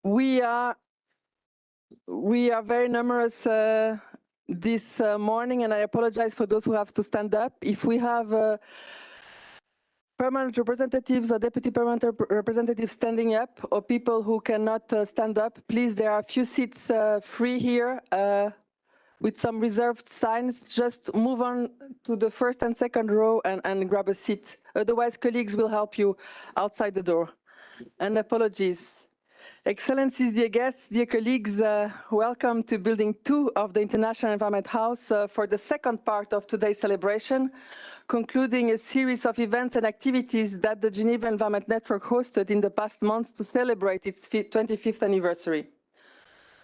We are very numerous this morning, and I apologize for those who have to stand up. If we have permanent representatives or deputy permanent representatives standing up, or people who cannot stand up, please, there are a few seats free here with some reserved signs. Just move on to the first and second row and grab a seat. Otherwise, colleagues will help you outside the door. And apologies. Excellencies, dear guests, dear colleagues, welcome to Building 2 of the International Environment House for the second part of today's celebration, concluding a series of events and activities that the Geneva Environment Network hosted in the past months to celebrate its 25th anniversary.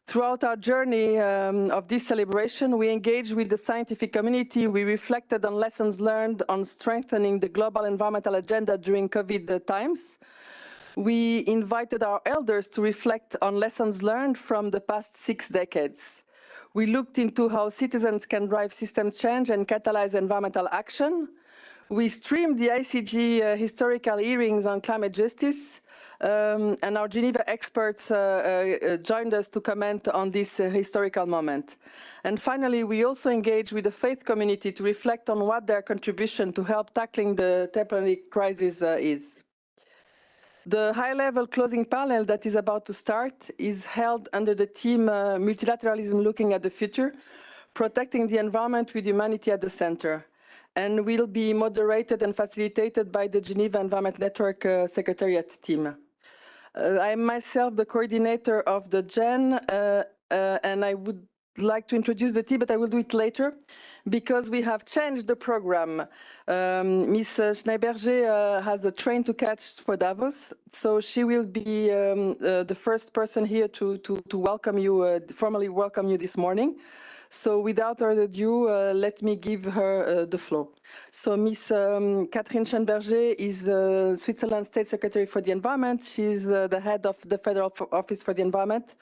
Throughout our journey of this celebration, we engaged with the scientific community. We reflected on lessons learned on strengthening the global environmental agenda during COVID times. We invited our elders to reflect on lessons learned from the past 6 decades. We looked into how citizens can drive systems change and catalyze environmental action. We streamed the ICG historical hearings on climate justice, and our Geneva experts joined us to comment on this historical moment. And finally, we also engaged with the faith community to reflect on what their contribution to help tackling the turbulent crisis is. The high-level closing panel that is about to start is held under the theme Multilateralism Looking at the Future, Protecting the Environment with Humanity at the Center, and will be moderated and facilitated by the Geneva Environment Network Secretariat team. I am myself the coordinator of the GEN, and I would like to introduce the team, but I will do it later, because we have changed the program. Ms. Schneiberger has a train to catch for Davos, so she will be the first person here to welcome you, formally welcome you this morning. So without further ado, let me give her the floor. So Ms. Catherine Schneiberger is Switzerland State Secretary for the Environment. She's the head of the Federal Office for the Environment.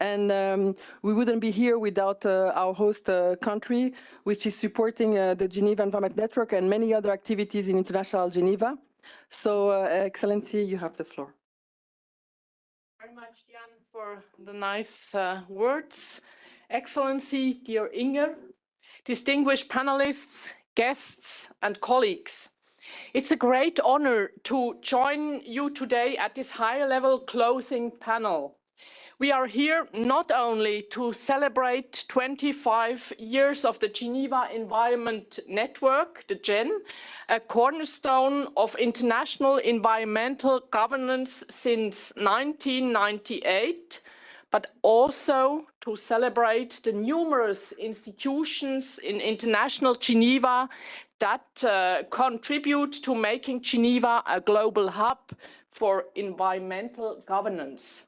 And we wouldn't be here without our host country, which is supporting the Geneva Environment Network and many other activities in international Geneva. So, Excellency, you have the floor. Very much, Diane, for the nice words. Excellency, dear Inger, distinguished panelists, guests, and colleagues. It's a great honor to join you today at this high-level closing panel. We are here not only to celebrate 25 years of the Geneva Environment Network, the GEN, a cornerstone of international environmental governance since 1998, but also to celebrate the numerous institutions in international Geneva that contribute to making Geneva a global hub for environmental governance.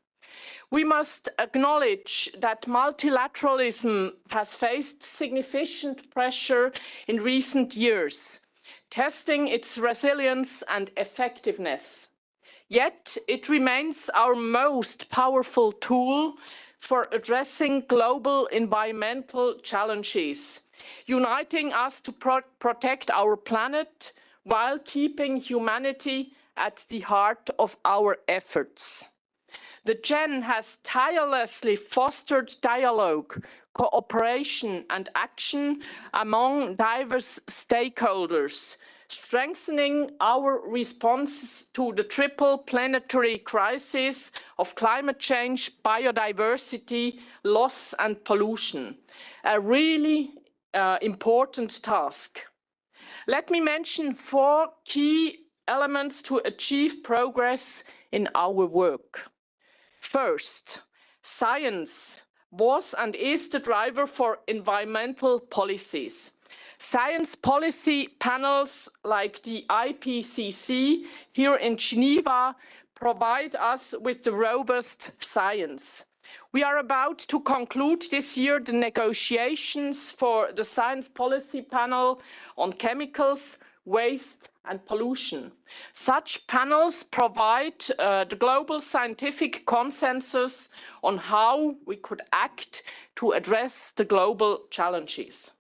We must acknowledge that multilateralism has faced significant pressure in recent years, testing its resilience and effectiveness. Yet it remains our most powerful tool for addressing global environmental challenges, uniting us to protect our planet while keeping humanity at the heart of our efforts. The GEN has tirelessly fostered dialogue, cooperation, and action among diverse stakeholders, strengthening our response to the triple planetary crisis of climate change, biodiversity, loss, and pollution. A really important task. Let me mention 4 key elements to achieve progress in our work. First, science was and is the driver for environmental policies. Science policy panels like the IPCC here in Geneva provide us with the robust science. We are about to conclude this year the negotiations for the Science Policy Panel on chemicals, waste, and pollution. Such panels provide the global scientific consensus on how we could act to address the global challenges.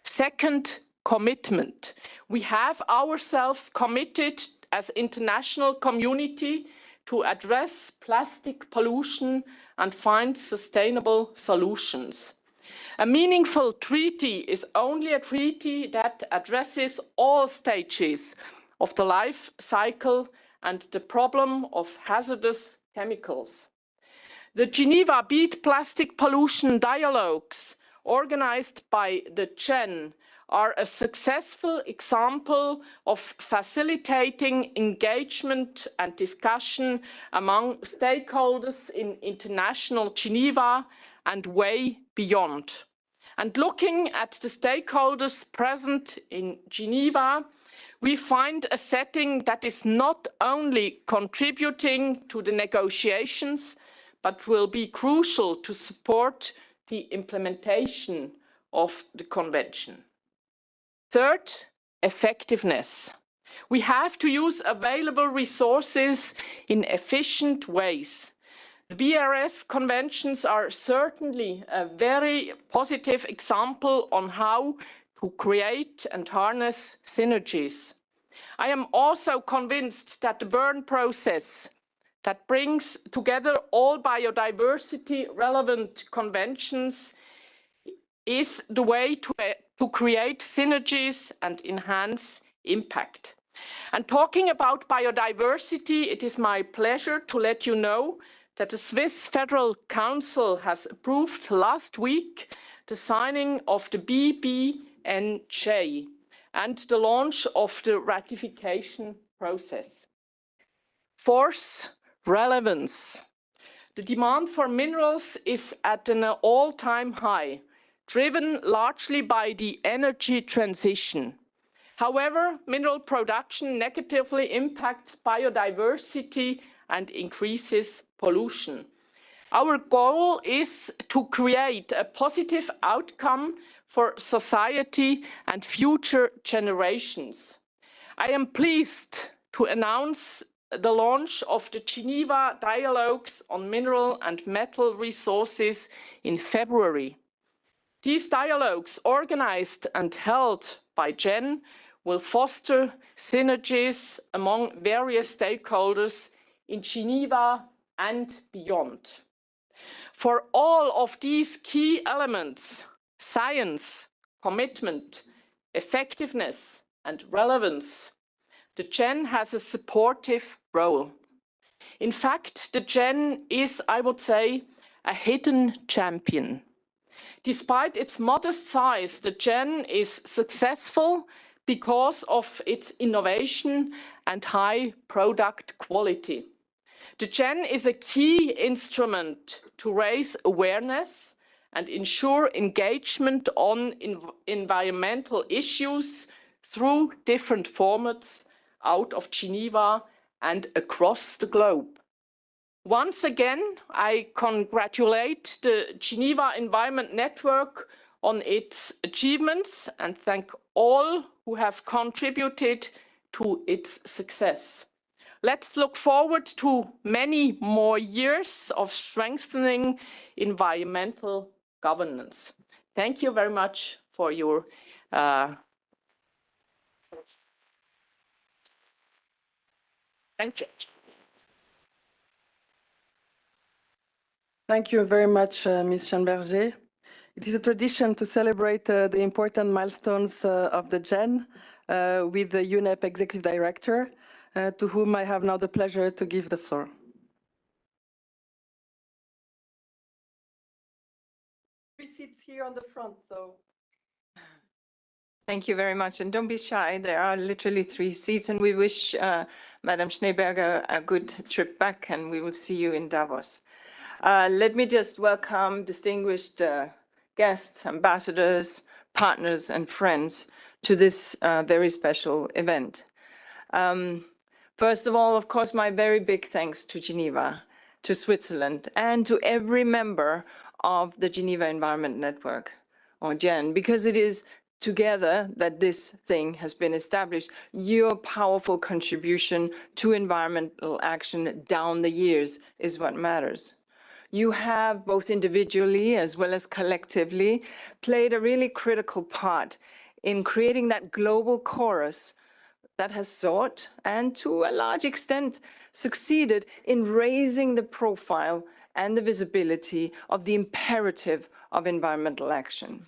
Second, commitment. We have ourselves committed as international community to address plastic pollution and find sustainable solutions. A meaningful treaty is only a treaty that addresses all stages of the life cycle and the problem of hazardous chemicals. The Geneva Beat Plastic Pollution Dialogues, organized by the GEN, are a successful example of facilitating engagement and discussion among stakeholders in international Geneva and way beyond. And looking at the stakeholders present in Geneva, we find a setting that is not only contributing to the negotiations, but will be crucial to support the implementation of the Convention. Third, effectiveness. We have to use available resources in efficient ways. The BRS conventions are certainly a very positive example on how to create and harness synergies. I am also convinced that the Bern process that brings together all biodiversity relevant conventions is the way to create synergies and enhance impact. And talking about biodiversity, it is my pleasure to let you know that the Swiss Federal Council has approved last week the signing of the BBNJ and the launch of the ratification process. Fourth, relevance. The demand for minerals is at an all-time high, driven largely by the energy transition. However, mineral production negatively impacts biodiversity and increases pollution. Our goal is to create a positive outcome for society and future generations. I am pleased to announce the launch of the Geneva Dialogues on Mineral and Metal Resources in February. These dialogues, organized and held by GEN, will foster synergies among various stakeholders in Geneva and beyond. For all of these key elements, science, commitment, effectiveness, and relevance, the GEN has a supportive role. In fact, the GEN is, I would say, a hidden champion. Despite its modest size, the GEN is successful because of its innovation and high product quality. The GEN is a key instrument to raise awareness and ensure engagement on environmental issues through different formats out of Geneva and across the globe. Once again, I congratulate the Geneva Environment Network on its achievements and thank all who have contributed to its success. Let's look forward to many more years of strengthening environmental governance. Thank you very much for your attention. Thank you very much, Ms. Schanberger. It is a tradition to celebrate the important milestones of the GEN with the UNEP Executive Director, to whom I have now the pleasure to give the floor. Three seats here on the front, so. Thank you very much, and don't be shy. There are literally 3 seats, and we wish Madam Schneeberger a good trip back, and we will see you in Davos. Let me just welcome distinguished guests, ambassadors, partners, and friends to this very special event. First of all, of course, my very big thanks to Geneva, to Switzerland, and to every member of the Geneva Environment Network, or GEN, because it is together that this thing has been established. Your powerful contribution to environmental action down the years is what matters. You have, both individually as well as collectively, played a really critical part in creating that global chorus that has sought, and to a large extent, succeeded in raising the profile and the visibility of the imperative of environmental action.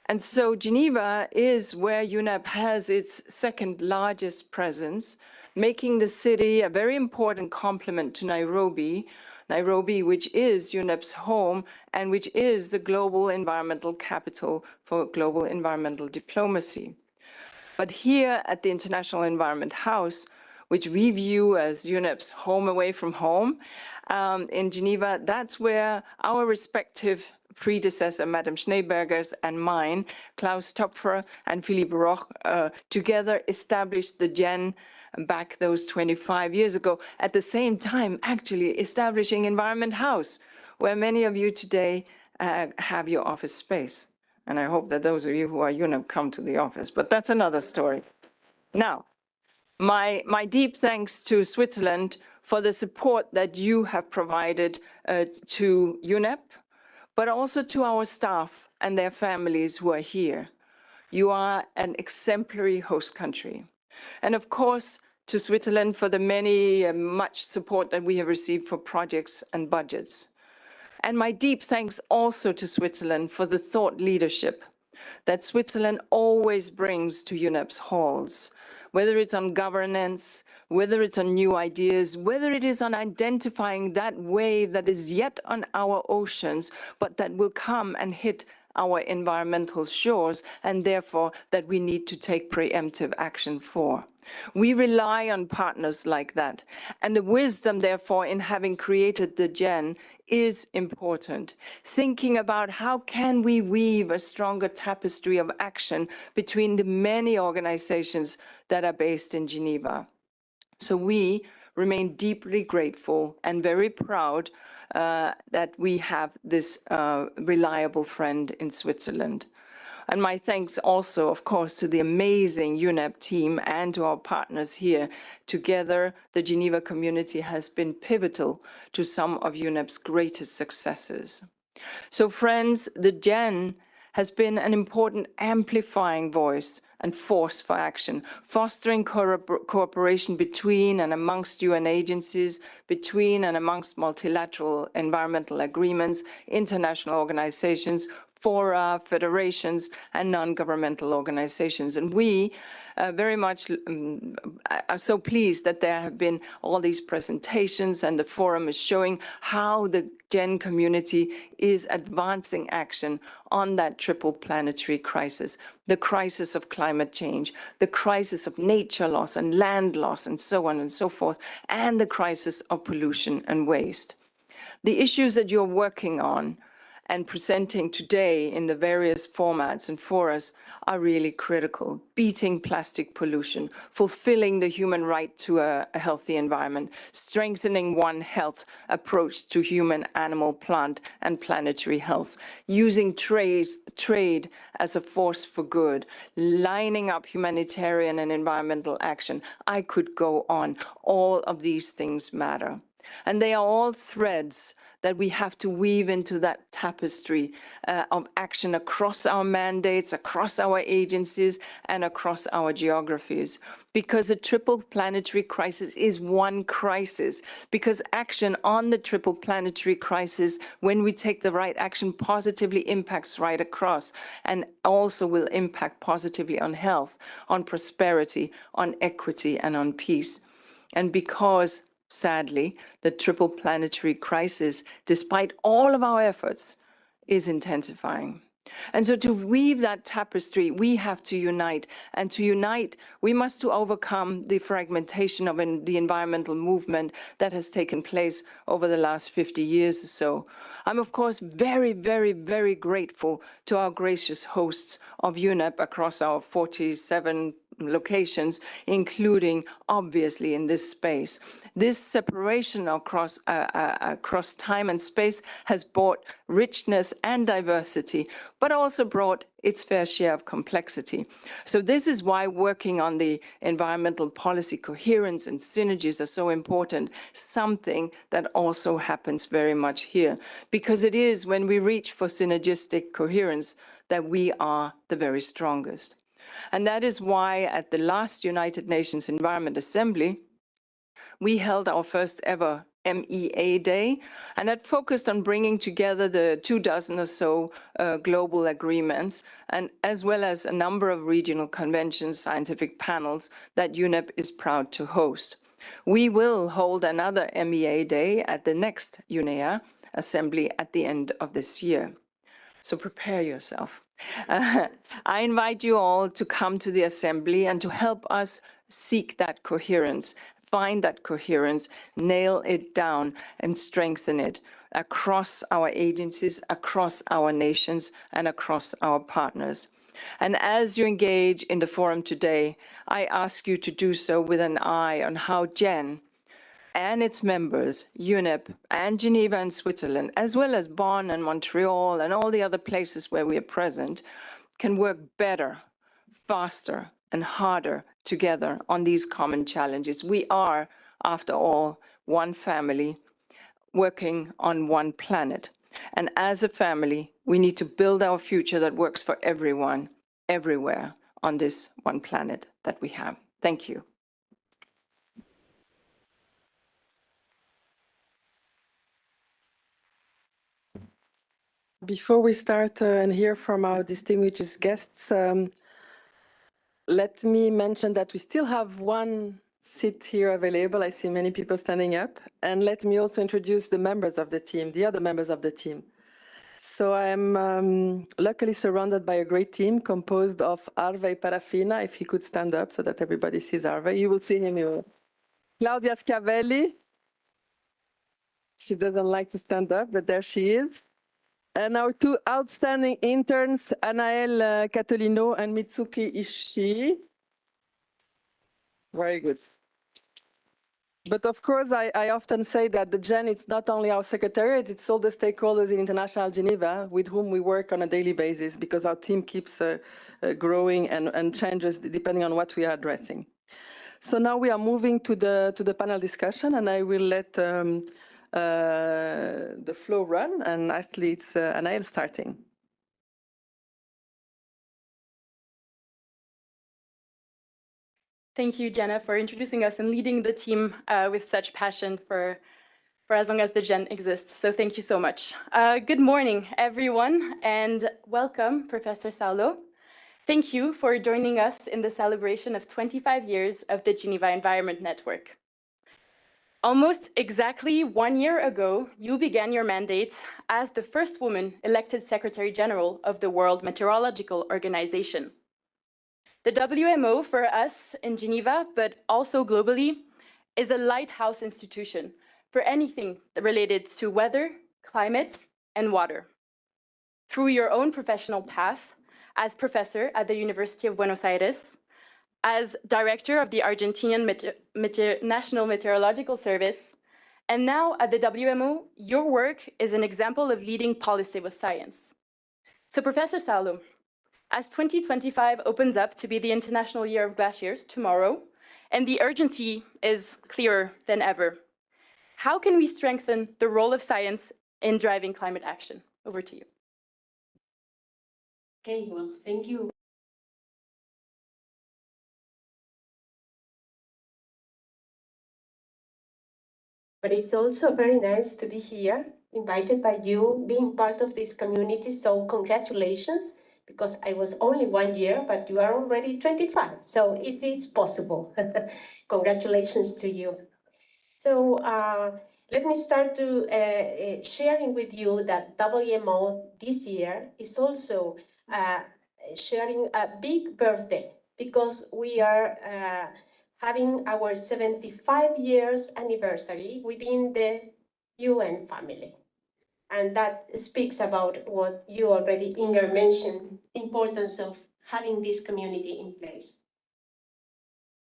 And so Geneva is where UNEP has its second largest presence, making the city a very important complement to Nairobi, which is UNEP's home and which is the global environmental capital for global environmental diplomacy. But here at the International Environment House, which we view as UNEP's home away from home, in Geneva, that's where our respective predecessor, Madame Schneeberger's and mine, Klaus Topfer and Philippe Roch, together established the GEN back those 25 years ago, at the same time actually establishing Environment House, where many of you today have your office space. And I hope that those of you who are UNEP come to the office, but that's another story. Now, my deep thanks to Switzerland for the support that you have provided to UNEP, but also to our staff and their families who are here. You are an exemplary host country. And of course, to Switzerland for the much support that we have received for projects and budgets. And my deep thanks also to Switzerland for the thought leadership that Switzerland always brings to UNEP's halls, whether it's on governance, whether it's on new ideas, whether it is on identifying that wave that is yet on our oceans, but that will come and hit our environmental shores, and therefore that we need to take preemptive action for. We rely on partners like that, and the wisdom, therefore, in having created the GEN is important. Thinking about how can we weave a stronger tapestry of action between the many organizations that are based in Geneva. So we remain deeply grateful and very proud that we have this reliable friend in Switzerland. And my thanks also, of course, to the amazing UNEP team and to our partners here. Together, the Geneva community has been pivotal to some of UNEP's greatest successes. So friends, the GEN has been an important amplifying voice and force for action, fostering cooperation between and amongst UN agencies, between and amongst multilateral environmental agreements, international organizations, fora, federations, and non-governmental organizations. And we very much are so pleased that there have been all these presentations, and the forum is showing how the GEN community is advancing action on that triple planetary crisis, the crisis of climate change, the crisis of nature loss and land loss, and so on and so forth, and the crisis of pollution and waste. The issues that you're working on and presenting today in the various formats and forums are really critical. Beating plastic pollution, fulfilling the human right to a healthy environment, strengthening One Health approach to human, animal, plant, and planetary health, using trade as a force for good, lining up humanitarian and environmental action. I could go on. All of these things matter. And they are all threads that we have to weave into that tapestry of action across our mandates, across our agencies, and across our geographies. Because the triple planetary crisis is one crisis. Because action on the triple planetary crisis, when we take the right action, positively impacts right across, and also will impact positively on health, on prosperity, on equity, and on peace. And because sadly, the triple planetary crisis, despite all of our efforts, is intensifying. And so to weave that tapestry, we have to unite. And to unite, we must overcome the fragmentation of the environmental movement that has taken place over the last 50 years or so. I'm, of course, very, very, very grateful to our gracious hosts of UNEP across our 47 locations, including obviously in this space. This separation across time and space has brought richness and diversity, but also brought its fair share of complexity. So this is why working on the environmental policy coherence and synergies are so important, something that also happens very much here, because it is when we reach for synergistic coherence that we are the very strongest. And that is why at the last United Nations Environment Assembly, we held our first ever MEA Day, and that focused on bringing together the 24 or so global agreements, and as well as a number of regional conventions, scientific panels that UNEP is proud to host. We will hold another MEA Day at the next UNEA assembly at the end of this year. So prepare yourself. I invite you all to come to the assembly and to help us seek that coherence, find that coherence, nail it down and strengthen it across our agencies, across our nations, and across our partners. And as you engage in the forum today, I ask you to do so with an eye on how GEN and its members, UNEP and Geneva and Switzerland, as well as Bonn and Montreal and all the other places where we are present, can work better, faster, and harder together on these common challenges. We are, after all, one family working on one planet. And as a family, we need to build our future that works for everyone, everywhere on this one planet that we have. Thank you. Before we start and hear from our distinguished guests, let me mention that we still have one seat here available. I see many people standing up. And let me also introduce the members of the team, the other members of the team. So I'm luckily surrounded by a great team composed of Arve Parafina, if he could stand up so that everybody sees Arve. You will see him here. Claudia Schiavelli. She doesn't like to stand up, but there she is. And our two outstanding interns, Anaël Catolino and Mitsuki Ishii. Very good. But of course, I often say that the GEN, it's not only our secretariat, it's all the stakeholders in International Geneva with whom we work on a daily basis, because our team keeps growing and changes depending on what we are addressing. So now we are moving to the panel discussion, and I will let the flow run, and actually it's Anaël starting. Thank you, Jenna, for introducing us and leading the team with such passion for as long as the GEN exists. So thank you so much. Good morning, everyone, and welcome, Professor Saulo. Thank you for joining us in the celebration of 25 years of the Geneva Environment Network. Almost exactly 1 year ago, you began your mandate as the first woman elected Secretary General of the World Meteorological Organization. The WMO for us in Geneva, but also globally, is a lighthouse institution for anything related to weather, climate, and water. Through your own professional path, as professor at the University of Buenos Aires, as director of the Argentinian National Meteorological Service, and now at the WMO, your work is an example of leading policy with science. So Professor Saulo, as 2025 opens up to be the International Year of Glaciers tomorrow, and the urgency is clearer than ever, how can we strengthen the role of science in driving climate action? Over to you. Okay, well, thank you. But it's also very nice to be here, invited by you, being part of this community. So congratulations, because I was only 1 year, but you are already 25. So it is possible. Congratulations to you. So let me start to sharing with you that WMO this year is also sharing a big birthday, because we are having our 75 years anniversary within the UN family. And that speaks about what you already, Inger, mentioned, importance of having this community in place.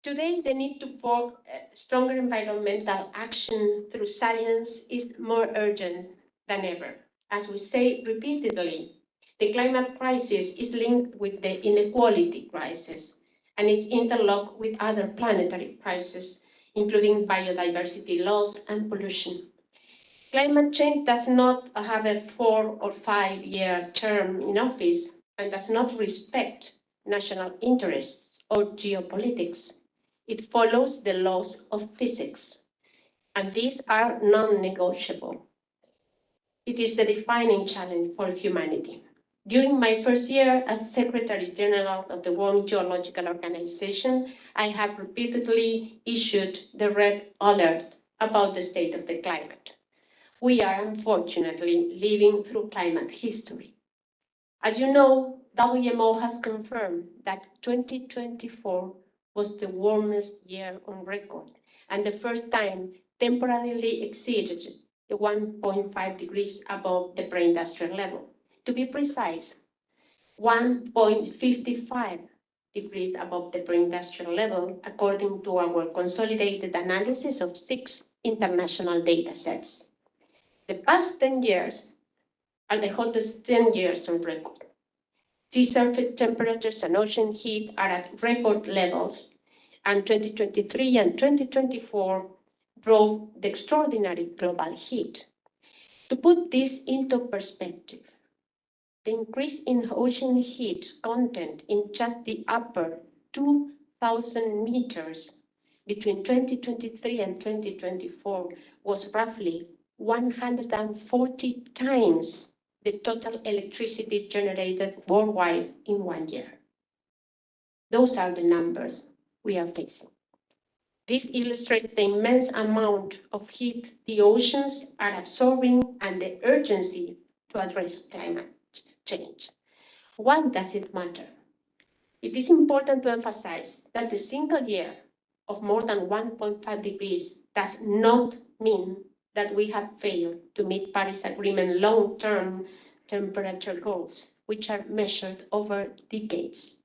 Today, the need for stronger environmental action through science is more urgent than ever. As we say repeatedly, the climate crisis is linked with the inequality crisis, and it's interlocked with other planetary crises, including biodiversity loss and pollution. Climate change does not have a 4 or 5 year term in office and does not respect national interests or geopolitics. It follows the laws of physics, and these are non-negotiable. It is a defining challenge for humanity. During my first year as Secretary General of the World Geological Organization, I have repeatedly issued the red alert about the state of the climate. We are unfortunately living through climate history. As you know, WMO has confirmed that 2024 was the warmest year on record and the first time temporarily exceeded the 1.5 degrees above the pre-industrial level. To be precise, 1.55 degrees above the pre-industrial level, according to our consolidated analysis of 6 international data sets. The past 10 years are the hottest 10 years on record. Sea surface temperatures and ocean heat are at record levels, and 2023 and 2024 drove the extraordinary global heat. To put this into perspective, the increase in ocean heat content in just the upper 2,000 meters between 2023 and 2024 was roughly 140 times the total electricity generated worldwide in 1 year. Those are the numbers we are facing. This illustrates the immense amount of heat the oceans are absorbing and the urgency to address climate change. Why does it matter? It is important to emphasize that the single year of more than 1.5 degrees does not mean that we have failed to meet Paris Agreement long-term temperature goals, which are measured over decades.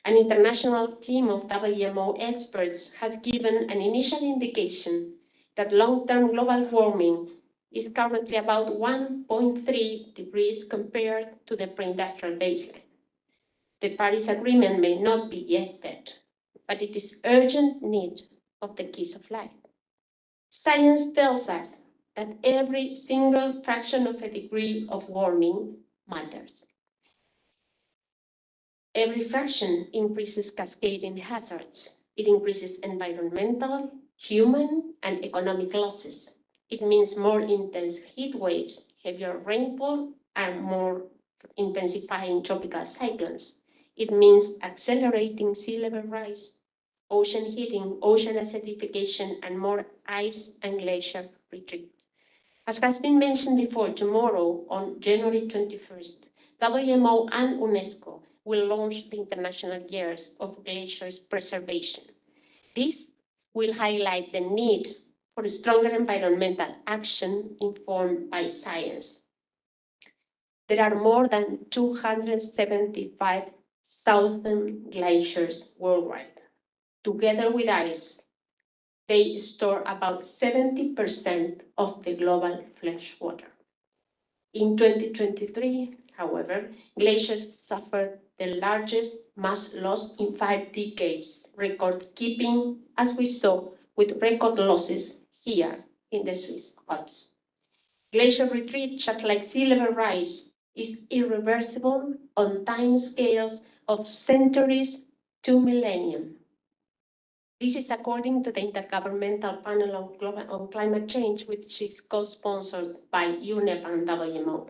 An international team of WMO experts has given an initial indication that long-term global warming is currently about 1.3 degrees compared to the pre-industrial baseline. The Paris Agreement may not be yet dead, but it is urgent need of the keys of life. Science tells us that every single fraction of a degree of warming matters. Every fraction increases cascading hazards. It increases environmental, human, and economic losses. It means more intense heat waves, heavier rainfall, and more intensifying tropical cyclones. It means accelerating sea level rise, ocean heating, ocean acidification, and more ice and glacier retreat. As has been mentioned before, tomorrow, on January 21st, WMO and UNESCO will launch the International Years of Glaciers Preservation. This will highlight the need for stronger environmental action informed by science. There are more than 275,000 glaciers worldwide. Together with ice, they store about 70% of the global fresh water. In 2023, however, glaciers suffered the largest mass loss in 5 decades, record keeping, as we saw, with record losses here in the Swiss Alps. Glacier retreat, just like sea level rise, is irreversible on time scales of centuries to millennium. This is according to the Intergovernmental Panel on Climate Change, which is co-sponsored by UNEP and WMO.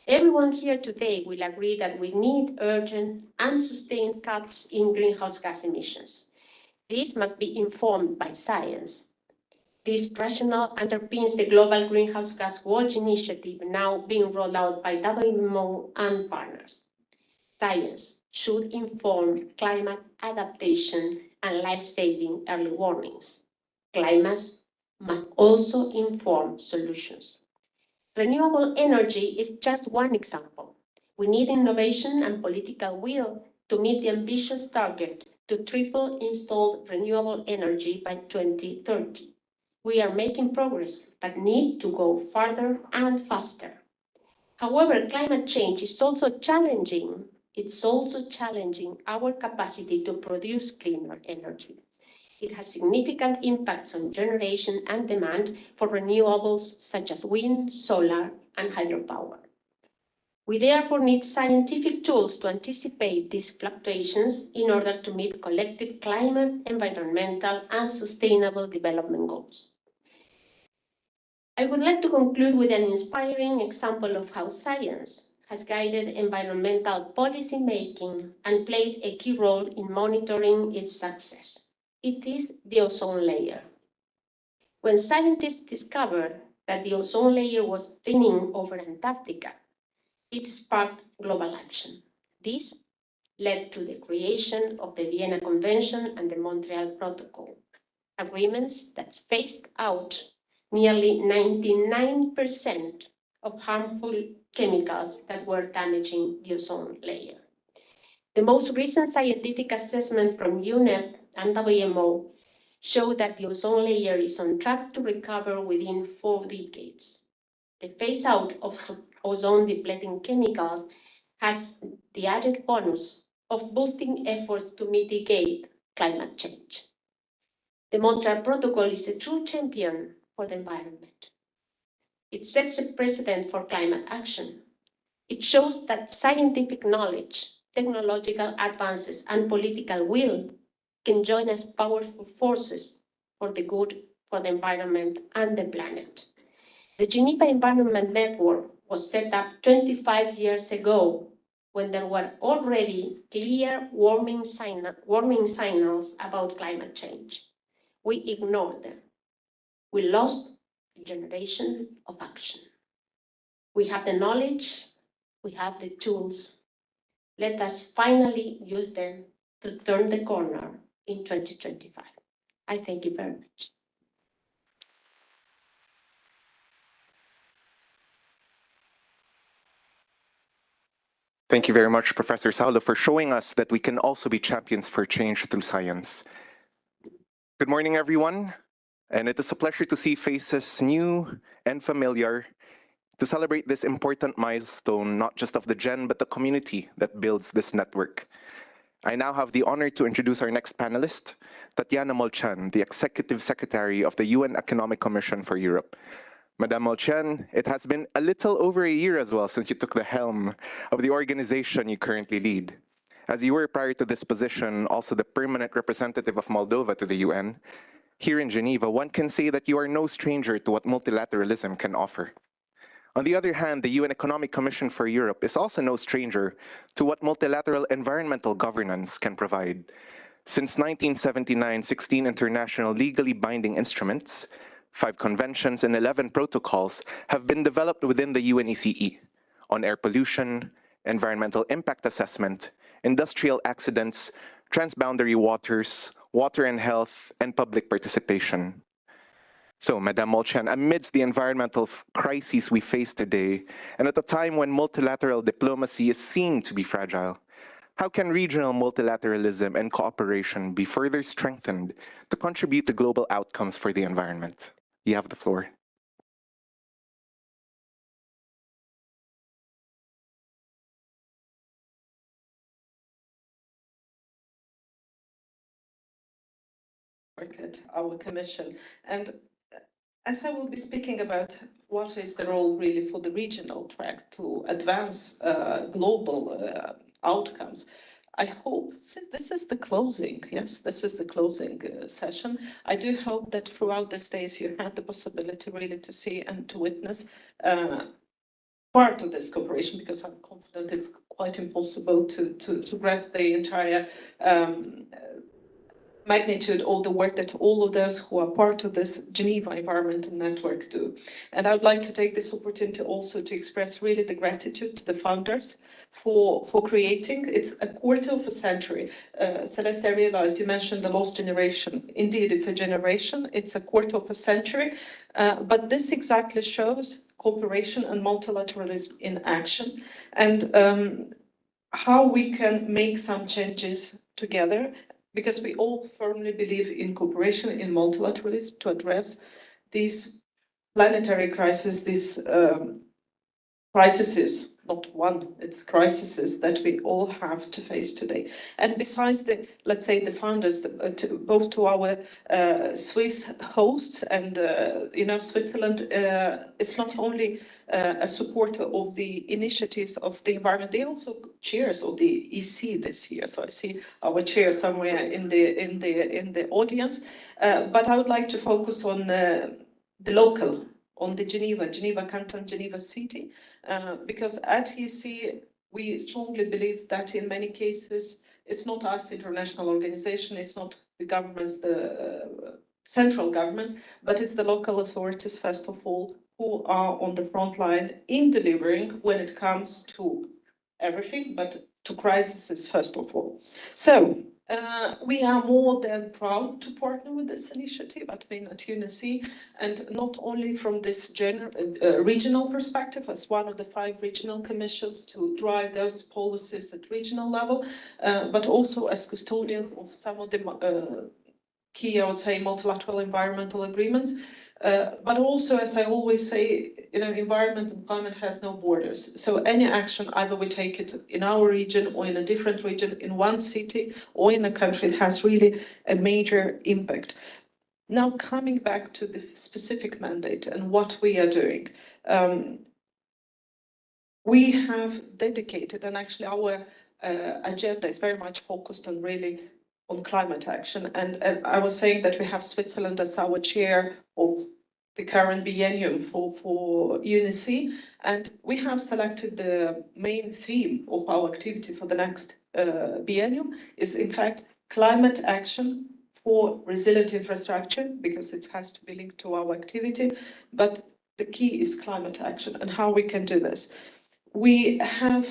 Everyone here today will agree that we need urgent and sustained cuts in greenhouse gas emissions. This must be informed by science. This rationale underpins the Global Greenhouse Gas Watch initiative now being rolled out by WMO and partners. Science should inform climate adaptation and life-saving early warnings. Climate must also inform solutions. Renewable energy is just one example. We need innovation and political will to meet the ambitious target to triple installed renewable energy by 2030. We are making progress, but need to go farther and faster. However, climate change is also challenging. It's also challenging our capacity to produce cleaner energy. It has significant impacts on generation and demand for renewables such as wind, solar, and hydropower. We therefore need scientific tools to anticipate these fluctuations in order to meet collective climate, environmental, and sustainable development goals. I would like to conclude with an inspiring example of how science has guided environmental policy making and played a key role in monitoring its success. It is the ozone layer. When scientists discovered that the ozone layer was thinning over Antarctica, it sparked global action. This led to the creation of the Vienna Convention and the Montreal Protocol, agreements that phased out nearly 99% of harmful chemicals that were damaging the ozone layer. The most recent scientific assessment from UNEP and WMO show that the ozone layer is on track to recover within 4 decades. The phase out of ozone depleting chemicals has the added bonus of boosting efforts to mitigate climate change. The Montreal Protocol is a true champion for the environment. It sets a precedent for climate action. It shows that scientific knowledge, technological advances, and political will can join as powerful forces for the good for the environment and the planet. The Geneva Environment Network was set up 25 years ago when there were already clear warming signals about climate change. We ignored them. We lost a generation of action. We have the knowledge, we have the tools. Let us finally use them to turn the corner in 2025. I thank you very much. Thank you very much, Professor Saulo, for showing us that we can also be champions for change through science. Good morning, everyone. And it is a pleasure to see faces new and familiar to celebrate this important milestone, not just of the GEN, but the community that builds this network. I now have the honor to introduce our next panelist, Tatiana Molchan, the Executive Secretary of the UN Economic Commission for Europe. Madame Molchan, it has been a little over a year as well since you took the helm of the organization you currently lead. As you were prior to this position, also the permanent representative of Moldova to the UN, here in Geneva, one can say that you are no stranger to what multilateralism can offer. On the other hand, the UN Economic Commission for Europe is also no stranger to what multilateral environmental governance can provide. Since 1979, 16 international legally binding instruments, 5 conventions, and 11 protocols have been developed within the UNECE on air pollution, environmental impact assessment, industrial accidents, transboundary waters, water and health, and public participation. So, Madame Molchan, amidst the environmental crises we face today, and at a time when multilateral diplomacy is seen to be fragile, how can regional multilateralism and cooperation be further strengthened to contribute to global outcomes for the environment? You have the floor. At our commission. And as I will be speaking about what is the role really for the regional track to advance global outcomes, I hope this is the closing. Yes, this is the closing session. I do hope that throughout these days you had the possibility really to see and to witness part of this cooperation, because I'm confident it's quite impossible to grasp the entire magnitude of the work that all of those who are part of this Geneva Environment Network do. And I would like to take this opportunity also to express really the gratitude to the founders for creating. It's a quarter of a century. Celeste, I realized you mentioned the lost generation. Indeed, it's a generation, it's a quarter of a century, but this exactly shows cooperation and multilateralism in action, and how we can make some changes together, because we all firmly believe in cooperation, in multilateralism to address these planetary crises, these crises not one, it's crises that we all have to face today. And besides the, let's say, the founders, both to our Swiss hosts and, Switzerland, it's not only a supporter of the initiatives of the environment, they also chairs of the EC this year. So I see our chair somewhere in the audience. But I would like to focus on the local, on the Geneva Canton, Geneva City, because at EC we strongly believe that in many cases it's not us, international organization, it's not the governments, the central governments, but it's the local authorities first of all who are on the front line in delivering when it comes to everything, but to crises first of all. So we are more than proud to partner with this initiative at UNEC, and not only from this regional perspective as one of the 5 regional commissions to drive those policies at regional level, but also as custodian of some of the key, I would say, multilateral environmental agreements. But also, as I always say, environment and climate has no borders. So any action, either we take it in our region or in a different region, in one city or in a country, has really a major impact. Now, coming back to the specific mandate and what we are doing, we have dedicated, and actually our agenda is very much focused on really on climate action. And I was saying that we have Switzerland as our chair of the current biennium for UNEC, and we have selected the main theme of our activity for the next biennium is in fact climate action for resilient infrastructure, because it has to be linked to our activity, but the key is climate action and how we can do this. We have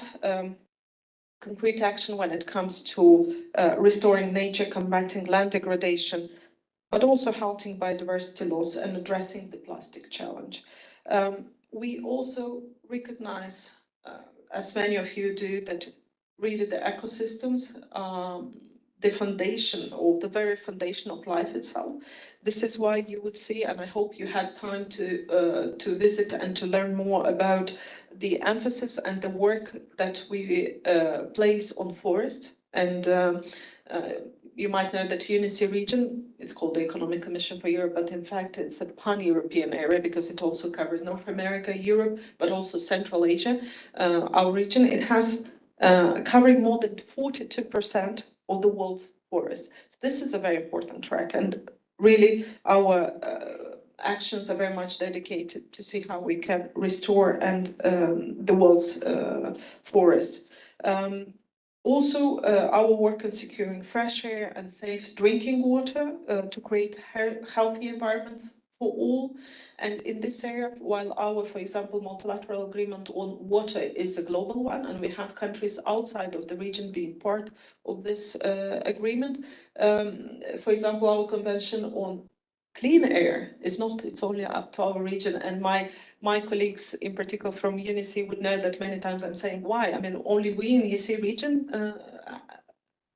concrete action when it comes to restoring nature, combating land degradation, but also halting biodiversity loss and addressing the plastic challenge. We also recognize, as many of you do, that really the ecosystems are the foundation, or the very foundation of life itself. This is why you would see, and I hope you had time to visit and to learn more about the emphasis and the work that we place on forest. And you might know that UNEC region, it's called the Economic Commission for Europe, but in fact it's a pan-European area because it also covers North America, Europe, but also Central Asia. Our region, it has covering more than 42% of the world's forests. This is a very important track, and really our actions are very much dedicated to see how we can restore and the world's forests. Also, our work on securing fresh air and safe drinking water to create healthy environments for all. And in this area, while our, for example, multilateral agreement on water is a global one, and we have countries outside of the region being part of this agreement, for example, our convention on clean air is not, it's only up to our region. And my colleagues, in particular from UNEC, would know that many times I'm saying, why? I mean, only we in the EC region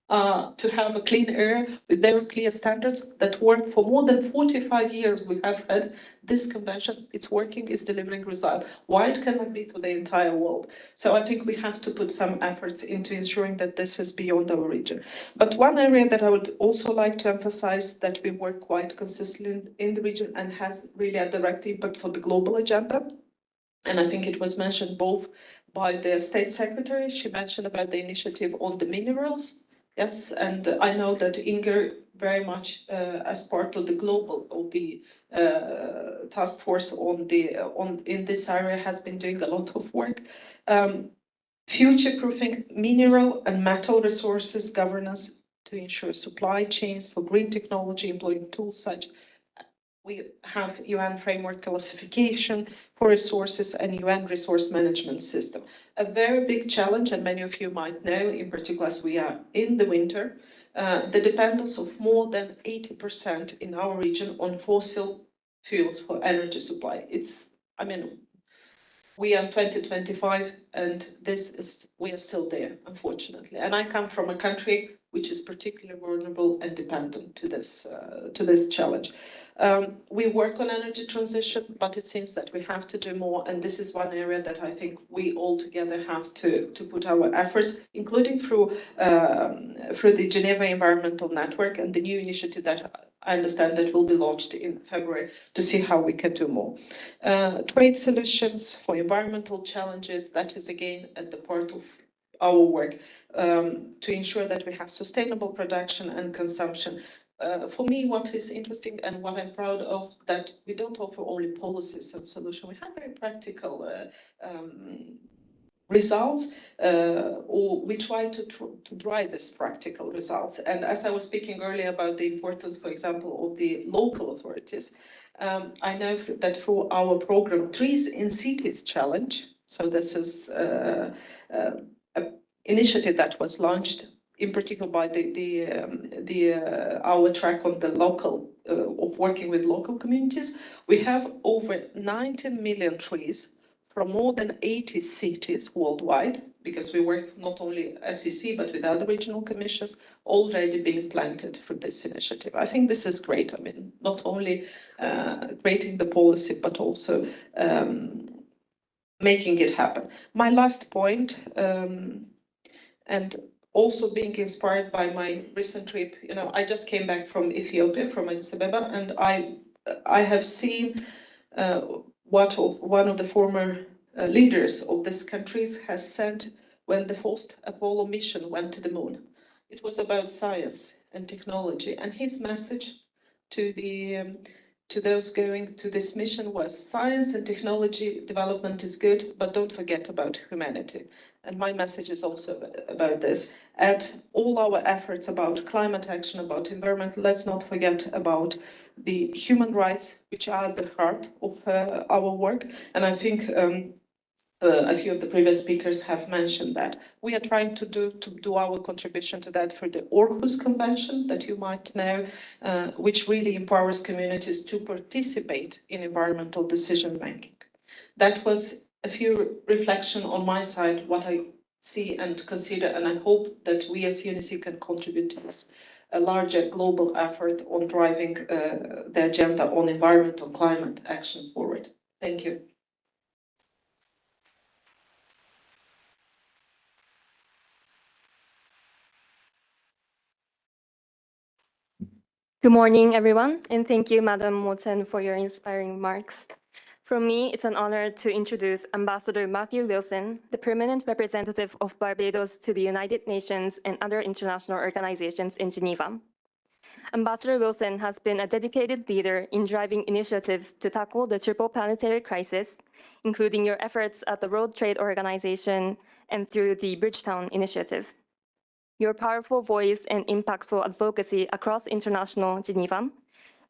to have a clean air with very clear standards that work for more than 45 years. We have had this convention, it's working, it's delivering results. Why it cannot be for the entire world? So I think we have to put some efforts into ensuring that this is beyond our region. But one area that I would also like to emphasize that we work quite consistently in the region and has really a direct impact for the global agenda. And I think it was mentioned both by the State Secretary. She mentioned about the initiative on the minerals. Yes, and I know that Inger very much as part of the global, of the task force in this area, has been doing a lot of work. Future-proofing mineral and metal resources governance to ensure supply chains for green technology, employing tools such we have UN framework classification for resources and UN resource management system. A very big challenge, and many of you might know, in particular as we are in the winter, the dependence of more than 80% in our region on fossil fuels for energy supply. It's, I mean, we are in 2025 and we are still there, unfortunately. And I come from a country which is particularly vulnerable and dependent to this challenge. We work on energy transition, but it seems that we have to do more, and this is one area that I think we all together have to put our efforts, including through the Geneva Environmental Network and the new initiative that I understand that will be launched in February to see how we can do more. Trade solutions for environmental challenges, that is again at the part of our work to ensure that we have sustainable production and consumption. For me, what is interesting and what I'm proud of, that we don't offer only policies and solutions. We have very practical results, or we try to drive these practical results. And as I was speaking earlier about the importance, for example, of the local authorities, I know that through our program, Trees in Cities Challenge, so this is an initiative that was launched in particular by our track on the local, of working with local communities. We have over 90 million trees from more than 80 cities worldwide, because we work not only SEC, but with other regional commissions, already being planted for this initiative. I think this is great. I mean, not only creating the policy, but also making it happen. My last point, and also being inspired by my recent trip, you know, I just came back from Ethiopia, from Addis Ababa, and I have seen what one of the former leaders of these countries has said when the first Apollo mission went to the moon. It was about science and technology, and his message to those going to this mission was science and technology development is good, but don't forget about humanity. And my message is also about this. At all our efforts about climate action, about environment, let's not forget about the human rights, which are at the heart of our work. And I think a few of the previous speakers have mentioned that. We are trying to do our contribution to that through the Aarhus Convention that you might know, which really empowers communities to participate in environmental decision making. That was a few reflection on my side, what I see and consider, and I hope that we as UNICE can contribute to this a larger global effort on driving the agenda on environmental climate action forward. Thank you. Good morning, everyone, and thank you, Madam Moten, for your inspiring remarks. For me, it's an honor to introduce Ambassador Matthew Wilson, the permanent representative of Barbados to the United Nations and other international organizations in Geneva. Ambassador Wilson has been a dedicated leader in driving initiatives to tackle the triple planetary crisis, including your efforts at the World Trade Organization and through the Bridgetown Initiative. Your powerful voice and impactful advocacy across international Geneva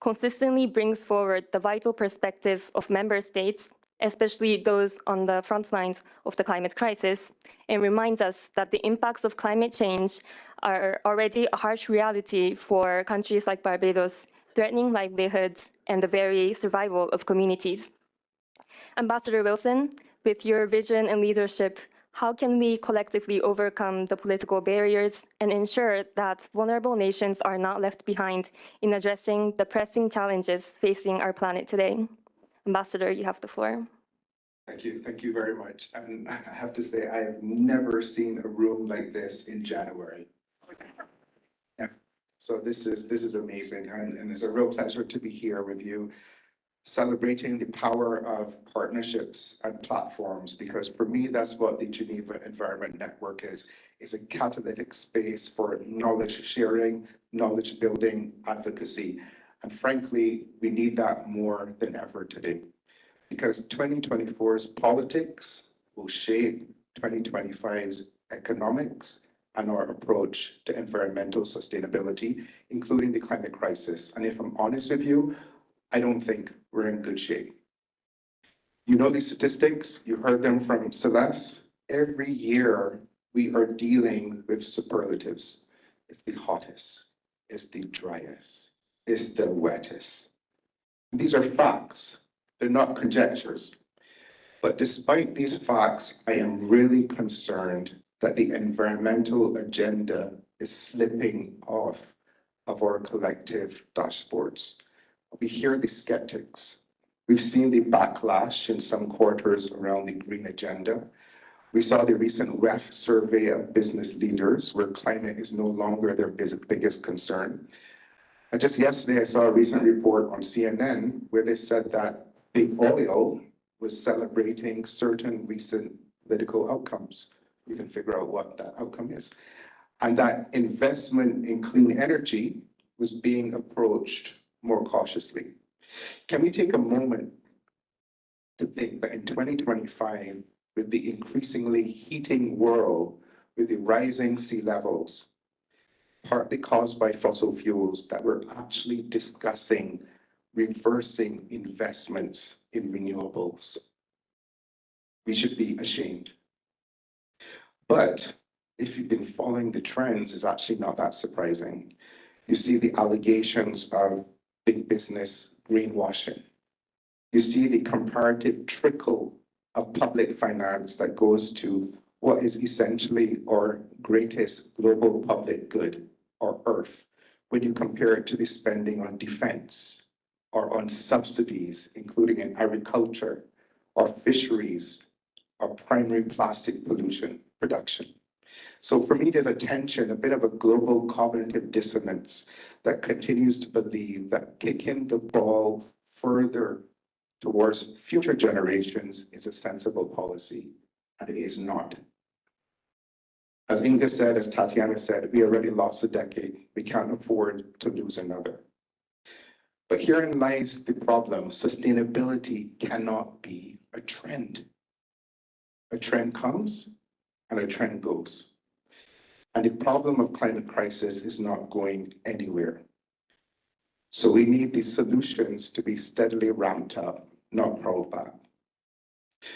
consistently brings forward the vital perspective of member states, especially those on the front lines of the climate crisis, and reminds us that the impacts of climate change are already a harsh reality for countries like Barbados, threatening livelihoods and the very survival of communities. Ambassador Wilson, with your vision and leadership, how can we collectively overcome the political barriers and ensure that vulnerable nations are not left behind in addressing the pressing challenges facing our planet today? Ambassador, you have the floor. Thank you very much. And I have to say, I have never seen a room like this in January. Yeah. So this is amazing, and it's a real pleasure to be here with you, celebrating the power of partnerships and platforms, because for me, that's what the Geneva Environment Network is a catalytic space for knowledge sharing, knowledge building, advocacy. And frankly, we need that more than ever today, because 2024's politics will shape 2025's economics and our approach to environmental sustainability, including the climate crisis. And if I'm honest with you, I don't think we're in good shape. You know these statistics, you heard them from Celeste. Every year we are dealing with superlatives. It's the hottest, it's the driest, it's the wettest. These are facts, they're not conjectures. But despite these facts, I am really concerned that the environmental agenda is slipping off of our collective dashboards. We hear the skeptics. We've seen the backlash in some quarters around the green agenda. We saw the recent WEF survey of business leaders where climate is no longer their biggest concern. And just yesterday, I saw a recent report on CNN where they said that big oil was celebrating certain recent political outcomes. You can figure out what that outcome is. And that investment in clean energy was being approached more cautiously. Can we take a moment to think that in 2025, with the increasingly heating world, with the rising sea levels, partly caused by fossil fuels, that we're actually discussing reversing investments in renewables? We should be ashamed. But if you've been following the trends, it's actually not that surprising. You see the allegations of big business greenwashing. You see the comparative trickle of public finance that goes to what is essentially our greatest global public good, our Earth, when you compare it to the spending on defense or on subsidies, including in agriculture or fisheries or primary plastic pollution production. So for me, there's a tension, a bit of a global cognitive dissonance that continues to believe that kicking the ball further towards future generations is a sensible policy, and it is not. As Inga said, as Tatiana said, we already lost a decade. We can't afford to lose another. But herein lies the problem. Sustainability cannot be a trend. A trend comes and a trend goes. And the problem of climate crisis is not going anywhere. So we need these solutions to be steadily ramped up, not rolled back.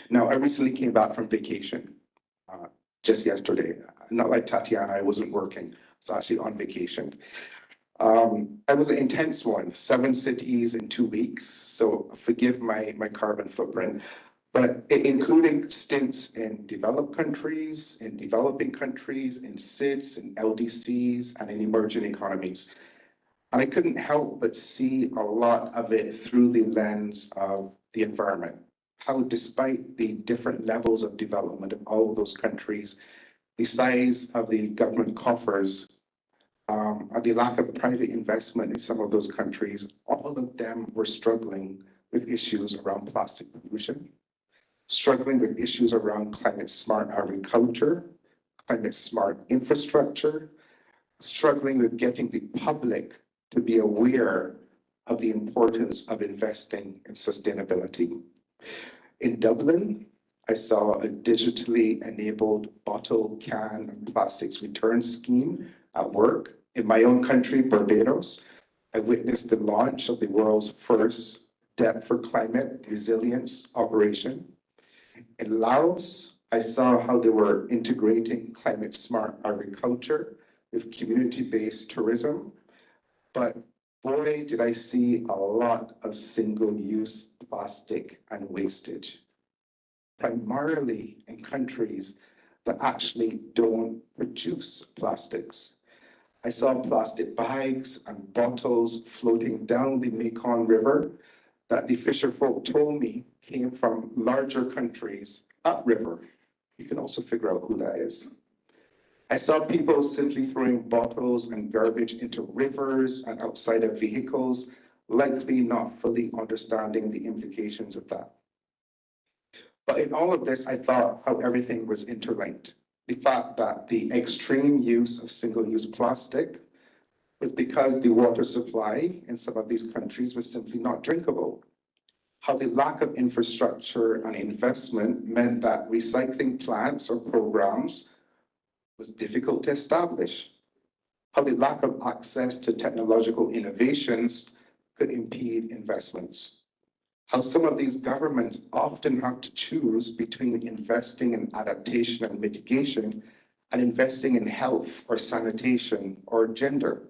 Now, I recently came back from vacation just yesterday. Not like Tatiana, I wasn't working. I was actually on vacation. It was an intense one, 7 cities in 2 weeks. So forgive my carbon footprint, but including stints in developed countries, in developing countries, in SIDS, in LDCs, and in emerging economies. And I couldn't help but see a lot of it through the lens of the environment. How despite the different levels of development of all of those countries, the size of the government coffers, the lack of private investment in some of those countries, all of them were struggling with issues around plastic pollution, struggling with issues around climate smart agriculture, climate smart infrastructure, struggling with getting the public to be aware of the importance of investing in sustainability. In Dublin, I saw a digitally enabled bottle, can, and plastics return scheme at work. In my own country, Barbados, I witnessed the launch of the world's first Debt for Climate Resilience operation. In Laos, I saw how they were integrating climate smart agriculture with community-based tourism. But boy, did I see a lot of single-use plastic and wastage, primarily in countries that actually don't produce plastics. I saw plastic bags and bottles floating down the Mekong River that the fisher folk told me came from larger countries upriver. You can also figure out who that is. I saw people simply throwing bottles and garbage into rivers and outside of vehicles, likely not fully understanding the implications of that. But in all of this, I thought how everything was interlinked. The fact that the extreme use of single-use plastic was because the water supply in some of these countries was simply not drinkable. How the lack of infrastructure and investment meant that recycling plants or programs was difficult to establish. How the lack of access to technological innovations could impede investments. How some of these governments often have to choose between investing in adaptation and mitigation and investing in health or sanitation or gender.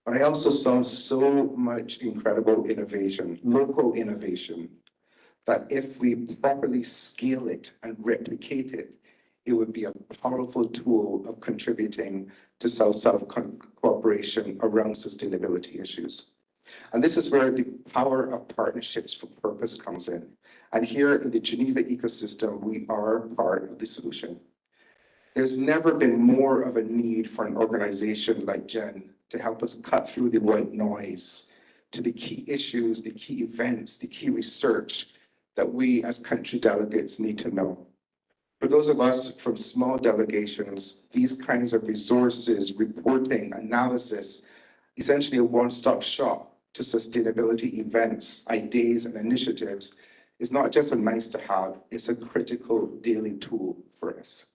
But I also saw so much incredible innovation, local innovation, that if we properly scale it and replicate it, it would be a powerful tool of contributing to South-South cooperation around sustainability issues. And this is where the power of partnerships for purpose comes in. And here in the Geneva ecosystem, we are part of the solution. There's never been more of a need for an organization like GEN to help us cut through the white noise to the key issues, the key events, the key research that we as country delegates need to know. For those of us from small delegations, these kinds of resources, reporting, analysis, essentially a one-stop shop to sustainability events, ideas, and initiatives is not just a nice to have, it's a critical daily tool for us.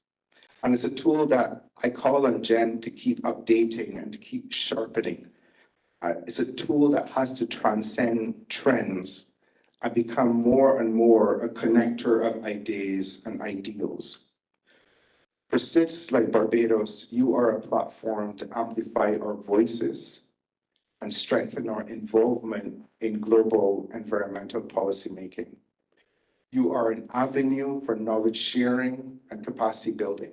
And it's a tool that I call on Jen to keep updating and to keep sharpening. It's a tool that has to transcend trends and become more and more a connector of ideas and ideals. For cities like Barbados, you are a platform to amplify our voices and strengthen our involvement in global environmental policymaking. You are an avenue for knowledge sharing and capacity building.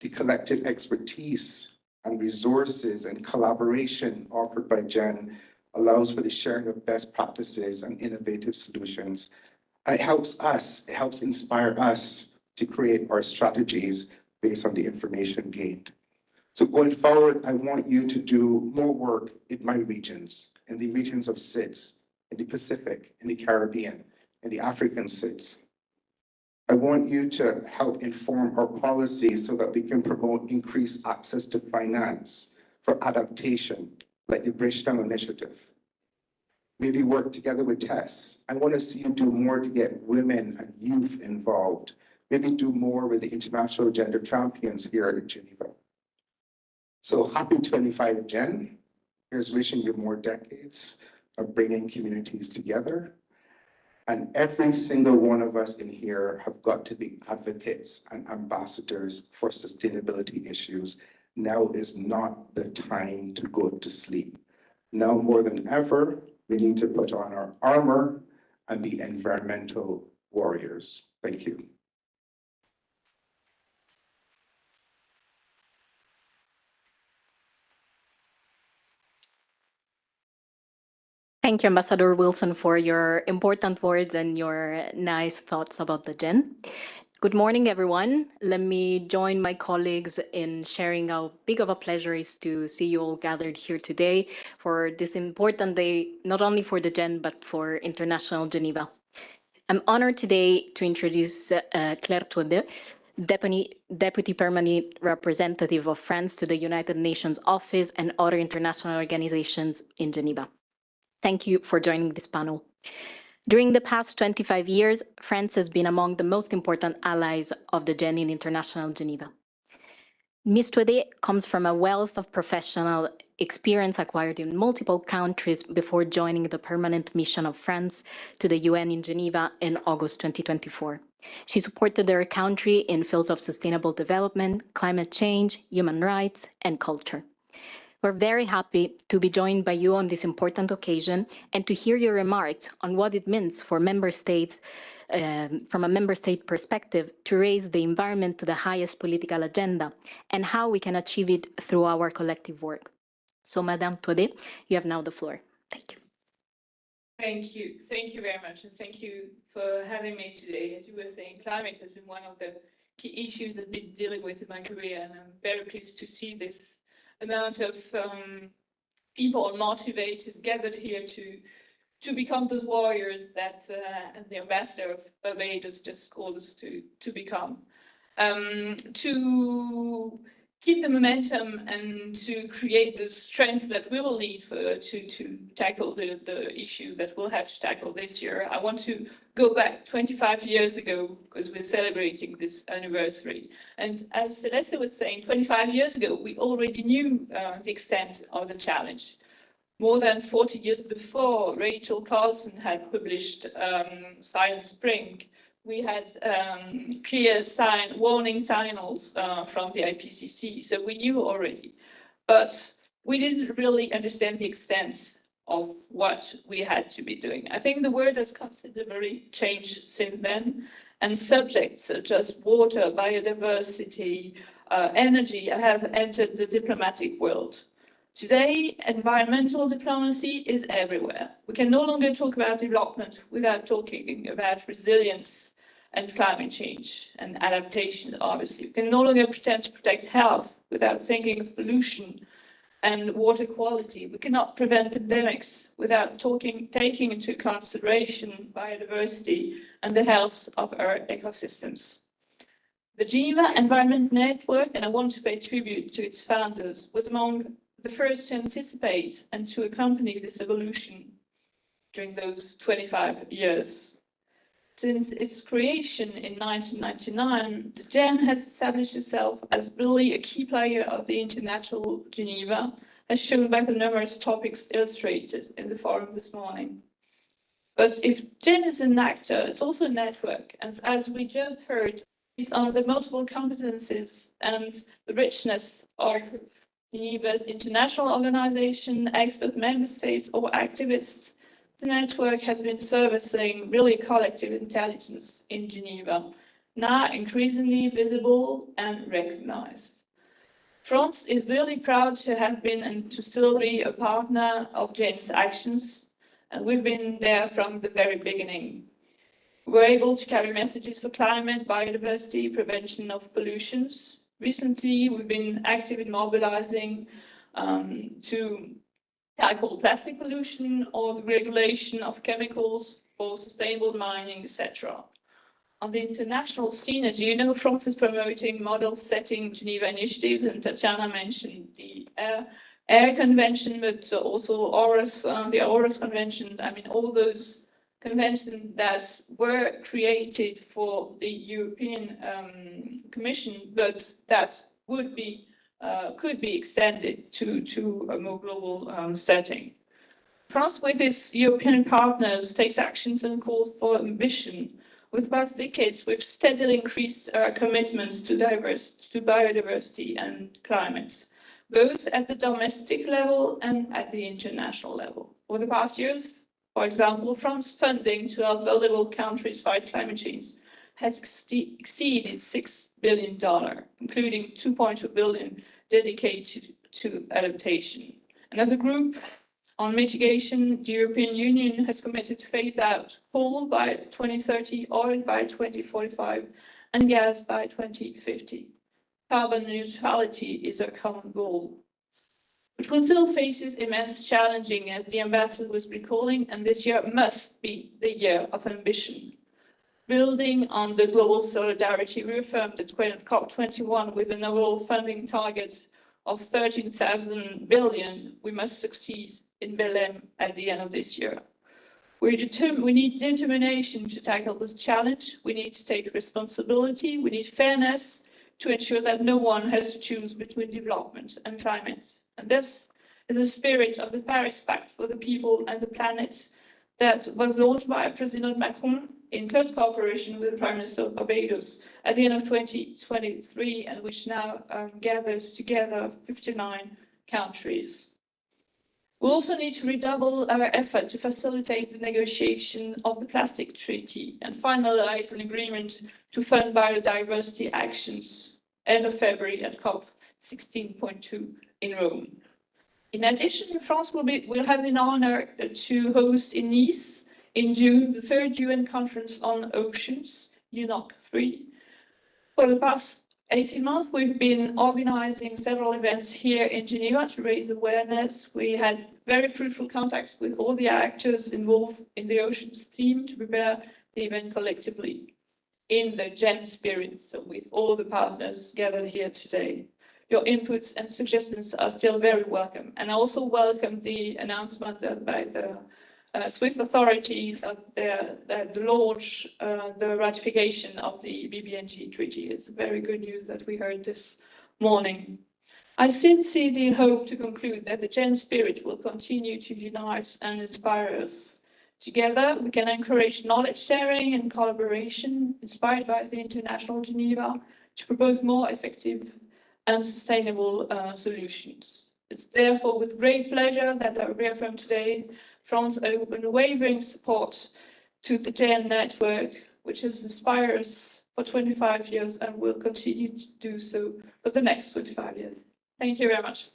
The collective expertise and resources and collaboration offered by GEN allows for the sharing of best practices and innovative solutions. And it helps inspire us to create our strategies based on the information gained. So going forward, I want you to do more work in my regions, in the regions of SIDS, in the Pacific, in the Caribbean, in the African SIDS. I want you to help inform our policies so that we can promote increased access to finance for adaptation, like the Bridgetown Initiative. Maybe work together with Tess. I want to see you do more to get women and youth involved. Maybe do more with the International Gender Champions here in Geneva. So happy 25, Jen. Here's wishing you more decades of bringing communities together. And every single one of us in here have got to be advocates and ambassadors for sustainability issues. Now is not the time to go to sleep. Now more than ever, we need to put on our armor and be environmental warriors. Thank you. Thank you, Ambassador Wilson, for your important words and your nice thoughts about the GEN. Good morning, everyone. Let me join my colleagues in sharing how big of a pleasure it is to see you all gathered here today for this important day, not only for the GEN, but for International Geneva. I'm honored today to introduce Claire Toudet, Deputy Permanent Representative of France to the United Nations Office and other international organizations in Geneva. Thank you for joining this panel. During the past 25 years, France has been among the most important allies of the GEN in International Geneva. Ms. Toudet comes from a wealth of professional experience acquired in multiple countries before joining the permanent mission of France to the UN in Geneva in August 2024. She supported their country in fields of sustainable development, climate change, human rights, and culture. We're very happy to be joined by you on this important occasion and to hear your remarks on what it means for member states, from a member state perspective, to raise the environment to the highest political agenda and how we can achieve it through our collective work. So, Madame Toudet, you have now the floor. Thank you. Thank you. Thank you very much. And thank you for having me today. As you were saying, climate has been one of the key issues that I've been dealing with in my career, and I'm very pleased to see this amount of people motivated, gathered here to become those warriors that the ambassador of Barbados just called us to become. To keep the momentum and to create the strength that we will need to tackle the issue that we'll have to tackle this year, I want to go back 25 years ago because we're celebrating this anniversary. And as Celeste was saying, 25 years ago, we already knew the extent of the challenge. More than 40 years before, Rachel Carlson had published Science Spring. We had clear warning signals from the IPCC, so we knew already. But we didn't really understand the extent of what we had to be doing. I think the world has considerably changed since then, and subjects such as water, biodiversity, energy have entered the diplomatic world. Today, environmental diplomacy is everywhere. We can no longer talk about development without talking about resilience and climate change and adaptation, obviously. We can no longer pretend to protect health without thinking of pollution and water quality. We cannot prevent pandemics without taking into consideration biodiversity and the health of our ecosystems. The Geneva Environment Network, and I want to pay tribute to its founders, was among the first to anticipate and to accompany this evolution during those 25 years. Since its creation in 1999, the GEN has established itself as really a key player of the International Geneva, as shown by the numerous topics illustrated in the forum this morning. But if GEN is an actor, it's also a network, and as we just heard, based on the multiple competencies and the richness of Geneva's international organization, expert member states, or activists, the network has been servicing really collective intelligence in Geneva, now increasingly visible and recognized. France is really proud to have been and to still be a partner of GEN's actions, and we've been there from the very beginning. We're able to carry messages for climate, biodiversity, prevention of pollutions. Recently, we've been active in mobilizing to tackle plastic pollution or the regulation of chemicals for sustainable mining, etc. On the international scene, as you know, France is promoting model-setting Geneva initiatives, and Tatiana mentioned the Air Convention, but also the Aarhus Convention. I mean, all those conventions that were created for the European Commission, but that would be could be extended to a more global setting. France, with its European partners, takes actions and calls for ambition. With past decades, we've steadily increased our commitments to biodiversity and climate, both at the domestic level and at the international level. Over the past years, for example, France's funding to help vulnerable countries fight climate change has exceeded $6 billion, including $2.2 billion dedicated to adaptation. And as a group on mitigation, the European Union has committed to phase out coal by 2030, oil by 2045, and gas by 2050. Carbon neutrality is our common goal. But we still faces immense challenging, as the ambassador was recalling, and this year must be the year of ambition. Building on the global solidarity reaffirmed at COP21 with an overall funding target of 13,000 billion, we must succeed in Belém at the end of this year. We need determination to tackle this challenge. We need to take responsibility. We need fairness to ensure that no one has to choose between development and climate. And this is the spirit of the Paris Pact for the People and the Planet that was launched by President Macron in close cooperation with the Prime Minister of Barbados at the end of 2023, and which now gathers together 59 countries. We also need to redouble our effort to facilitate the negotiation of the plastic treaty and finalize an agreement to fund biodiversity actions end of February at COP 16.2 in Rome. In addition, France will have the honor to host in Nice in June the 3rd UN Conference on Oceans, UNOC 3. For the past 18 months, we've been organizing several events here in Geneva to raise awareness. We had very fruitful contacts with all the actors involved in the oceans theme to prepare the event collectively in the GEN spirit, so with all the partners gathered here today. Your inputs and suggestions are still very welcome. And I also welcome the announcement by the Swiss authorities of the launch, the ratification of the BBNG treaty. It's very good news that we heard this morning. I sincerely hope to conclude that the GEN spirit will continue to unite and inspire us. Together, we can encourage knowledge sharing and collaboration inspired by the International Geneva to propose more effective and sustainable solutions. It's therefore with great pleasure that I reaffirm today France's unwavering support to the GEN network, which has inspired us for 25 years and will continue to do so for the next 25 years. Thank you very much.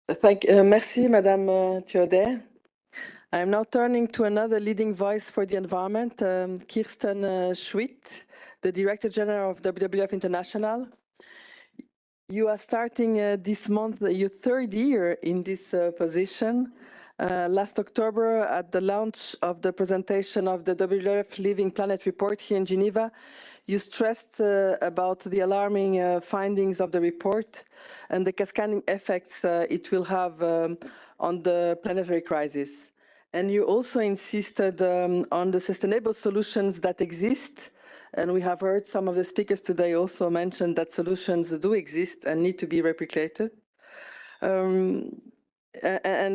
Merci, Madame Thiodet. I am now turning to another leading voice for the environment, Kirsten Schwitt, the Director General of WWF International. You are starting this month your third year in this position. Last October, at the launch of the presentation of the WWF Living Planet report here in Geneva, you stressed about the alarming findings of the report and the cascading effects it will have on the planetary crisis. And you also insisted on the sustainable solutions that exist. And we have heard some of the speakers today also mention that solutions do exist and need to be replicated. And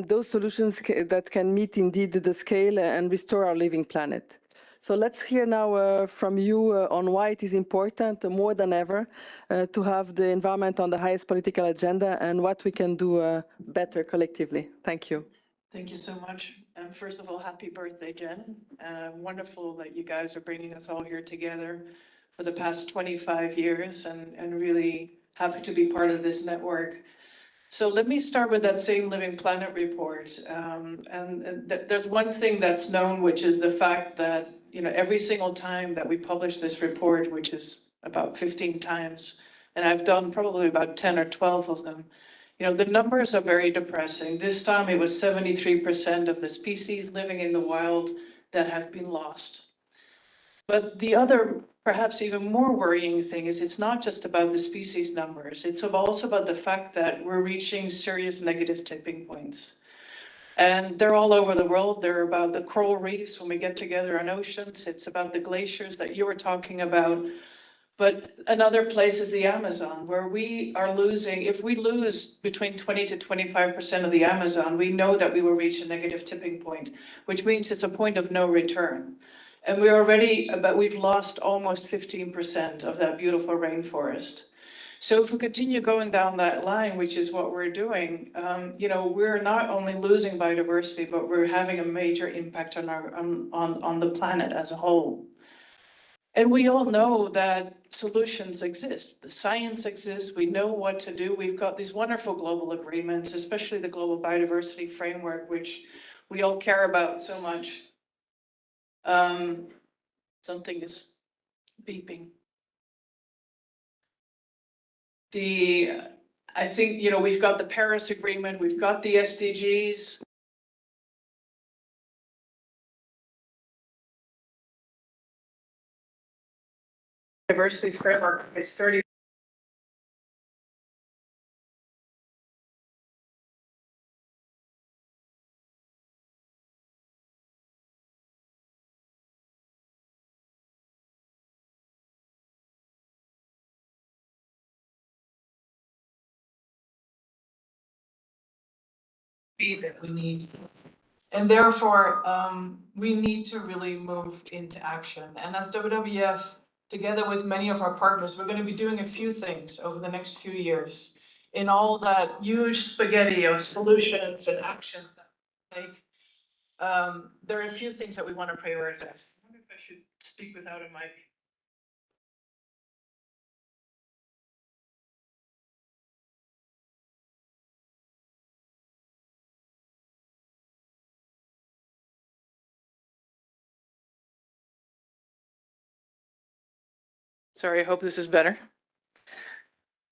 those solutions that can meet indeed the scale and restore our living planet. So let's hear now from you on why it is important more than ever to have the environment on the highest political agenda and what we can do better collectively. Thank you. Thank you so much. And first of all, happy birthday, Jen. Wonderful that you guys are bringing us all here together for the past 25 years and really happy to be part of this network. So let me start with that same Living Planet report. There's one thing that's known, which is the fact that every single time that we publish this report, which is about 15 times, and I've done probably about 10 or 12 of them, the numbers are very depressing. This time it was 73% of the species living in the wild that have been lost. But the other, perhaps even more worrying thing is it's not just about the species numbers. It's also about the fact that we're reaching serious negative tipping points. And they're all over the world. They're about the coral reefs when we get together on oceans. It's about the glaciers that you were talking about. But another place is the Amazon, where we are losing, if we lose between 20 to 25% of the Amazon, we know that we will reach a negative tipping point, which means it's a point of no return. And we've lost almost 15% of that beautiful rainforest. So if we continue going down that line, which is what we're doing, we're not only losing biodiversity, but we're having a major impact on the planet as a whole. And we all know that solutions exist. The science exists. We know what to do. We've got these wonderful global agreements, especially the Global Biodiversity Framework, which we all care about so much. Something is beeping. I think, we've got the Paris Agreement, we've got the SDGs. Diversity framework is 30. That we need. And therefore, we need to really move into action. And as WWF, together with many of our partners, we're going to be doing a few things over the next few years in all that huge spaghetti of solutions and actions that we take. There are a few things that we want to prioritize. I wonder if I should speak without a mic. Sorry, I hope this is better.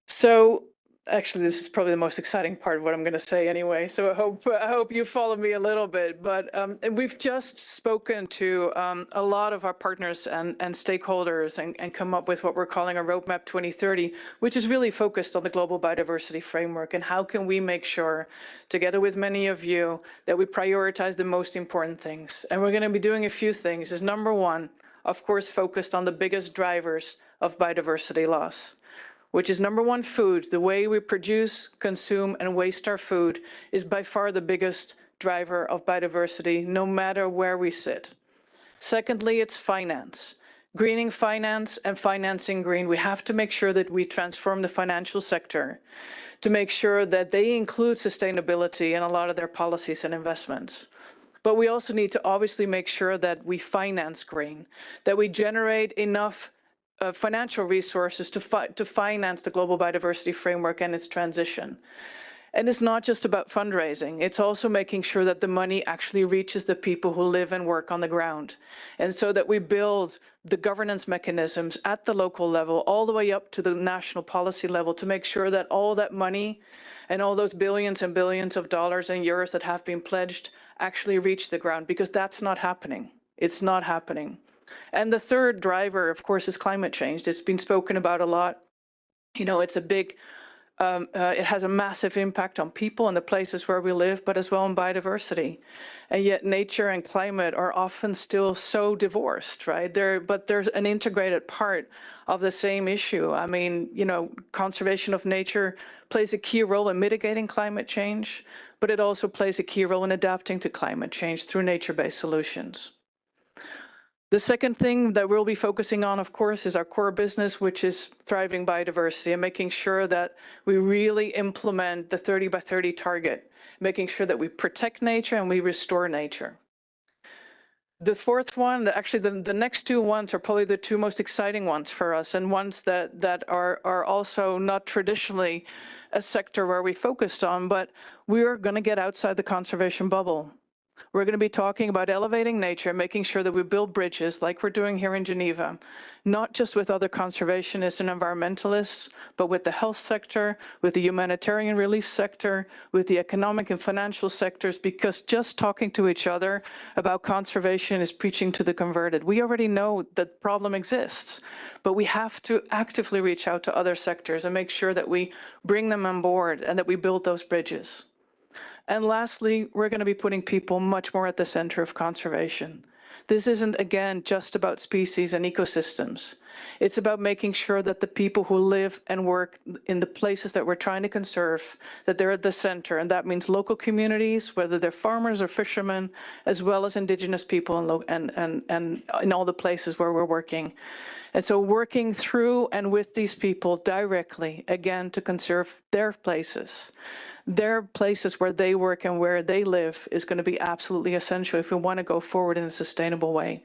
So actually, this is probably the most exciting part of what I'm going to say anyway. So I hope you follow me a little bit. But we've just spoken to a lot of our partners and stakeholders and come up with what we're calling a Roadmap 2030, which is really focused on the Global Biodiversity Framework and how can we make sure, together with many of you, that we prioritize the most important things. And we're going to be doing a few things. Is number one, of course, focused on the biggest drivers of biodiversity loss, which is number one, food. The way we produce, consume, and waste our food is by far the biggest driver of biodiversity, no matter where we sit. Secondly, it's finance. Greening finance and financing green. We have to make sure that we transform the financial sector to make sure that they include sustainability in a lot of their policies and investments. But we also need to obviously make sure that we finance green, that we generate enough financial resources to finance the Global Biodiversity Framework and its transition. And it's not just about fundraising. It's also making sure that the money actually reaches the people who live and work on the ground. And so that we build the governance mechanisms at the local level, all the way up to the national policy level, to make sure that all that money and all those billions and billions of dollars and euros that have been pledged actually reach the ground, because that's not happening. It's not happening. And the third driver, of course, is climate change. It's been spoken about a lot. You know, it's a big, it has a massive impact on people and the places where we live, but as well on biodiversity. And yet nature and climate are often still so divorced, right? But there's an integrated part of the same issue. I mean, you know, conservation of nature plays a key role in mitigating climate change, but it also plays a key role in adapting to climate change through nature-based solutions. The second thing that we'll be focusing on, of course, is our core business, which is thriving biodiversity and making sure that we really implement the 30 by 30 target, making sure that we protect nature and we restore nature. The fourth one, actually the next two ones are probably the two most exciting ones for us, and ones that are also not traditionally a sector where we focused on, but we are going to get outside the conservation bubble. We're going to be talking about elevating nature, making sure that we build bridges like we're doing here in Geneva, not just with other conservationists and environmentalists, but with the health sector, with the humanitarian relief sector, with the economic and financial sectors, because just talking to each other about conservation is preaching to the converted. We already know that the problem exists, but we have to actively reach out to other sectors and make sure that we bring them on board and that we build those bridges. And lastly, we're going to be putting people much more at the center of conservation. This isn't, again, just about species and ecosystems. It's about making sure that the people who live and work in the places that we're trying to conserve, that they're at the center. And that means local communities, whether they're farmers or fishermen, as well as indigenous people and in all the places where we're working. And so working through and with these people directly, again, to conserve their places where they work and where they live is going to be absolutely essential if we want to go forward in a sustainable way.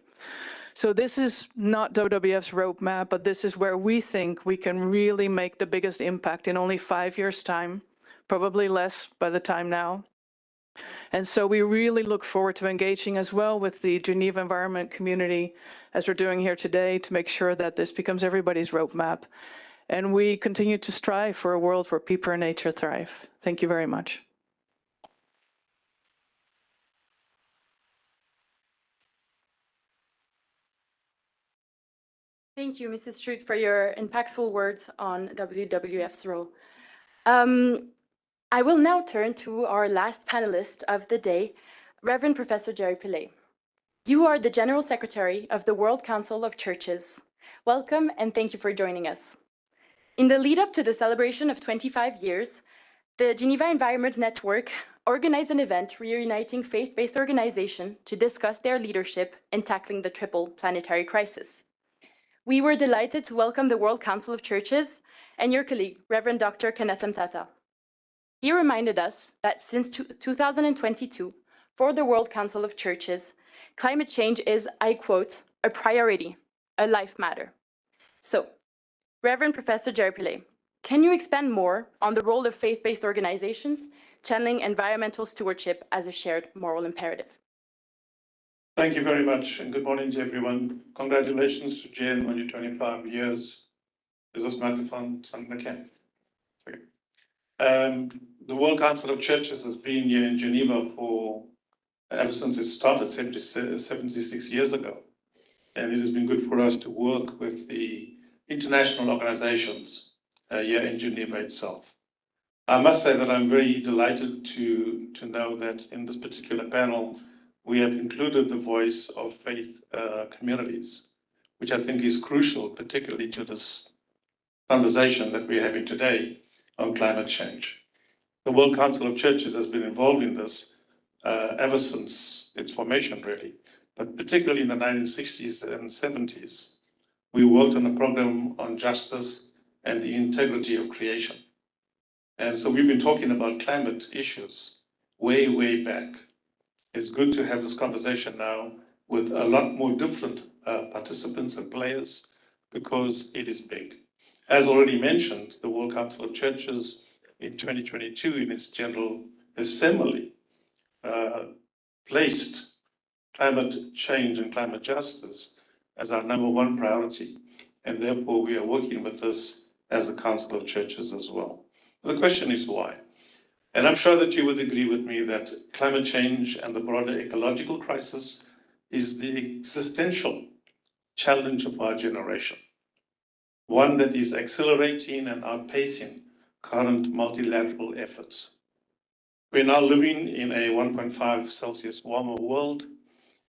So this is not WWF's roadmap, but this is where we think we can really make the biggest impact in only 5 years' time, probably less by the time now. And so we really look forward to engaging as well with the Geneva Environment community, as we're doing here today, to make sure that this becomes everybody's roadmap. And we continue to strive for a world where people and nature thrive. Thank you very much. Thank you, Mrs. Schrute, for your impactful words on WWF's role. I will now turn to our last panelist of the day, Reverend Professor Jerry Pillay. You are the General Secretary of the World Council of Churches. Welcome, and thank you for joining us. In the lead up to the celebration of 25 years, the Geneva Environment Network organized an event reuniting faith-based organizations to discuss their leadership in tackling the triple planetary crisis. We were delighted to welcome the World Council of Churches and your colleague, Reverend Dr. Kenneth Mtata. He reminded us that since 2022, for the World Council of Churches, climate change is, I quote, a priority, a life matter. So, Reverend Professor Jerry Pillay, can you expand more on the role of faith-based organizations channeling environmental stewardship as a shared moral imperative? Thank you very much, and good morning to everyone. Congratulations to Jen on your 25 years. Is this microphone something I can? Okay. The World Council of Churches has been here in Geneva ever since it started 76 years ago. And it has been good for us to work with the international organizations here in Geneva itself. I must say that I'm very delighted to know that in this particular panel, we have included the voice of faith communities, which I think is crucial, particularly to this conversation that we're having today on climate change. The World Council of Churches has been involved in this ever since its formation, really, but particularly in the 1960s and 70s. We worked on a program on justice and the integrity of creation. And so we've been talking about climate issues way, way back. It's good to have this conversation now with a lot more different participants and players because it is big. As already mentioned, the World Council of Churches in 2022 in its General Assembly placed climate change and climate justice as our #1 priority. And therefore, we are working with this as the Council of Churches as well. The question is why? And I'm sure that you would agree with me that climate change and the broader ecological crisis is the existential challenge of our generation, one that is accelerating and outpacing current multilateral efforts. We're now living in a 1.5 Celsius warmer world,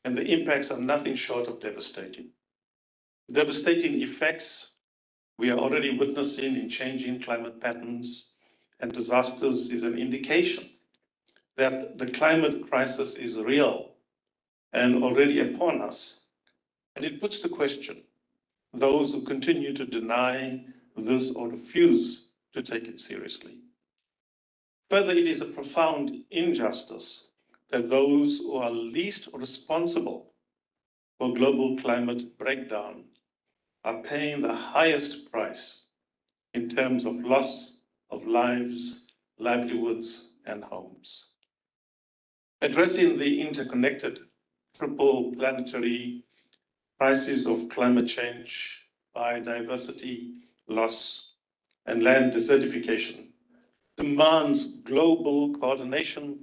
and the impacts are nothing short of devastating. Devastating effects we are already witnessing in changing climate patterns, and disasters is an indication that the climate crisis is real and already upon us. And it puts to question those who continue to deny this or refuse to take it seriously. Further, it is a profound injustice that those who are least responsible for global climate breakdown are paying the highest price in terms of loss of lives, livelihoods, and homes. Addressing the interconnected triple planetary crises of climate change, biodiversity loss, and land desertification demands global coordination,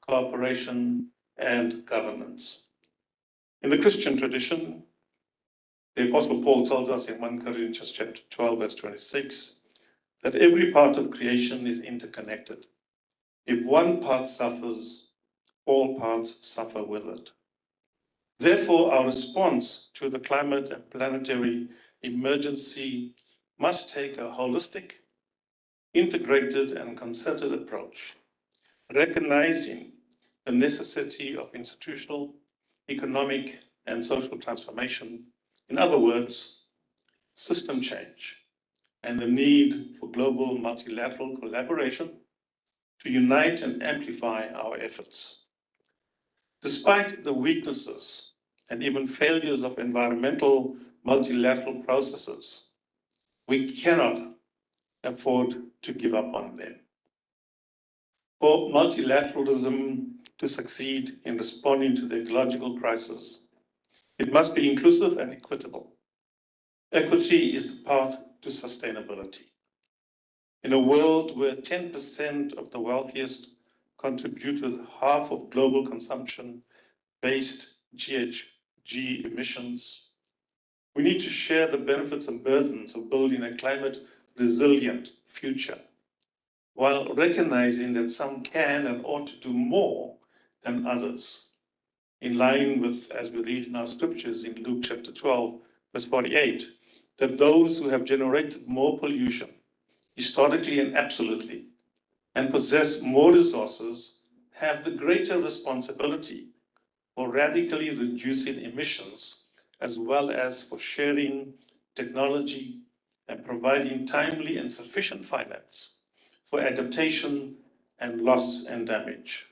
cooperation, and governance. In the Christian tradition, the Apostle Paul tells us in 1 Corinthians chapter 12, verse 26, that every part of creation is interconnected. If one part suffers, all parts suffer with it. Therefore, our response to the climate and planetary emergency must take a holistic, integrated, and concerted approach, recognizing the necessity of institutional, economic, and social transformation. In other words, system change, and the need for global multilateral collaboration to unite and amplify our efforts. Despite the weaknesses and even failures of environmental multilateral processes, we cannot afford to give up on them. For multilateralism to succeed in responding to the ecological crisis, it must be inclusive and equitable. Equity is the path to sustainability. In a world where 10% of the wealthiest contributed half of global consumption-based GHG emissions, we need to share the benefits and burdens of building a climate-resilient future, while recognizing that some can and ought to do more than others, in line with, as we read in our scriptures in Luke chapter 12, verse 48, that those who have generated more pollution, historically and absolutely, and possess more resources, have the greater responsibility for radically reducing emissions, as well as for sharing technology and providing timely and sufficient finance for adaptation and loss and damage.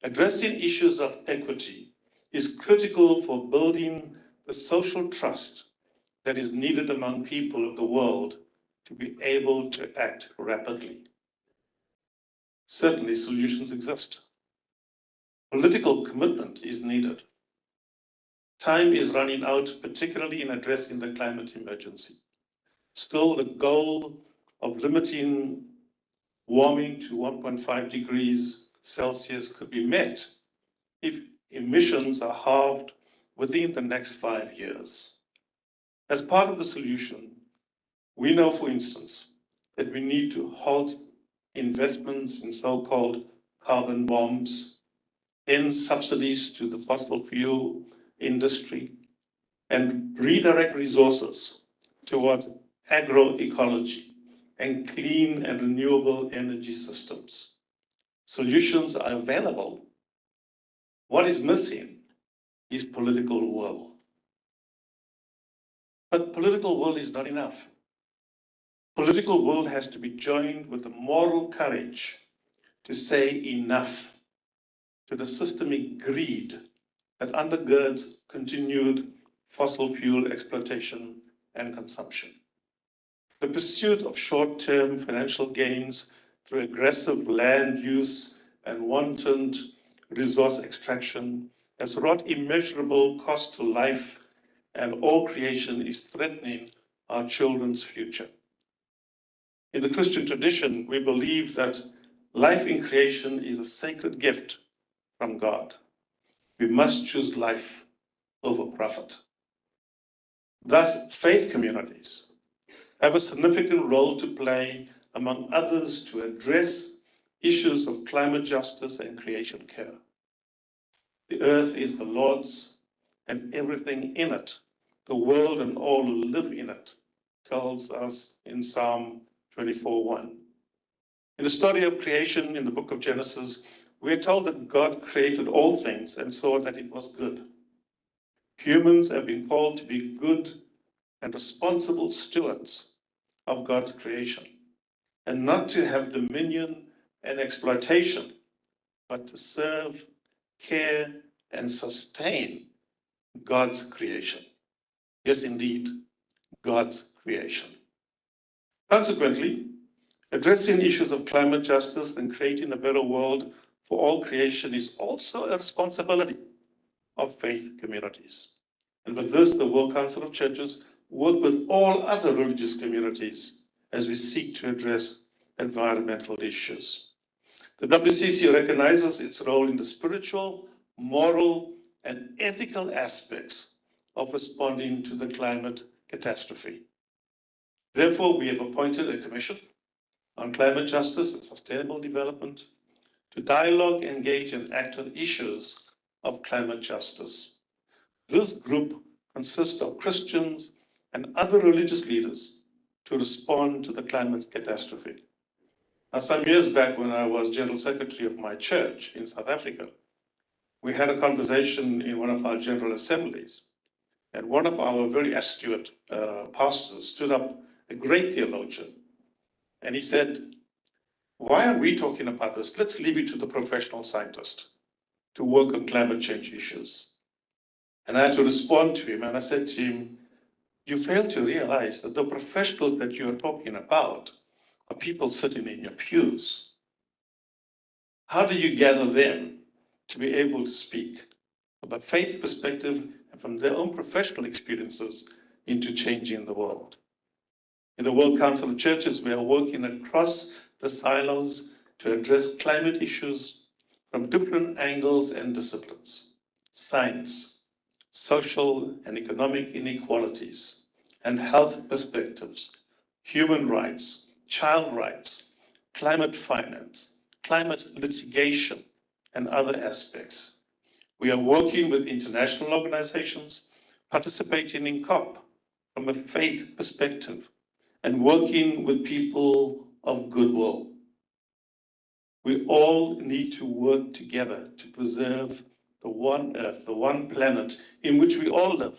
Addressing issues of equity is critical for building the social trust that is needed among people of the world to be able to act rapidly. Certainly, solutions exist. Political commitment is needed. Time is running out, particularly in addressing the climate emergency. Still, the goal of limiting warming to 1.5 degrees Celsius could be met if emissions are halved within the next 5 years. As part of the solution, we know, for instance, that we need to halt investments in so-called carbon bombs, end subsidies to the fossil fuel industry, and redirect resources towards agroecology and clean and renewable energy systems. Solutions are available. What is missing is political will. But political will is not enough. Political will has to be joined with the moral courage to say enough to the systemic greed that undergirds continued fossil fuel exploitation and consumption. The pursuit of short-term financial gains through aggressive land use and wanton resource extraction has wrought immeasurable cost to life, and all creation is threatening our children's future. In the Christian tradition, we believe that life in creation is a sacred gift from God. We must choose life over profit. Thus, faith communities have a significant role to play, among others, to address issues of climate justice and creation care. The earth is the Lord's and everything in it, the world and all who live in it, tells us in Psalm 24:1. In the story of creation in the book of Genesis, we are told that God created all things and saw that it was good. Humans have been called to be good and responsible stewards of God's creation, and not to have dominion and exploitation, but to serve, care, and sustain God's creation. Yes, indeed, God's creation. Consequently, addressing issues of climate justice and creating a better world for all creation is also a responsibility of faith communities. And with this, the World Council of Churches work with all other religious communities as we seek to address environmental issues. The WCC recognizes its role in the spiritual, moral, and ethical aspects of responding to the climate catastrophe. Therefore, we have appointed a commission on climate justice and sustainable development to dialogue, engage, and act on issues of climate justice. This group consists of Christians and other religious leaders to respond to the climate catastrophe. Now, some years back, when I was General Secretary of my church in South Africa, we had a conversation in one of our General Assemblies, and one of our very astute pastors stood up, a great theologian, and he said, "Why are we talking about this? Let's leave it to the professional scientist to work on climate change issues." And I had to respond to him, and I said to him, "You fail to realize that the professionals that you are talking about are people sitting in your pews. How do you gather them to be able to speak from a faith perspective and from their own professional experiences into changing the world?" In the World Council of Churches, we are working across the silos to address climate issues from different angles and disciplines: science, social and economic inequalities, and health perspectives, human rights, child rights, climate finance, climate litigation, and other aspects. We are working with international organizations, participating in COP from a faith perspective, and working with people of goodwill. We all need to work together to preserve the one earth, the one planet in which we all live,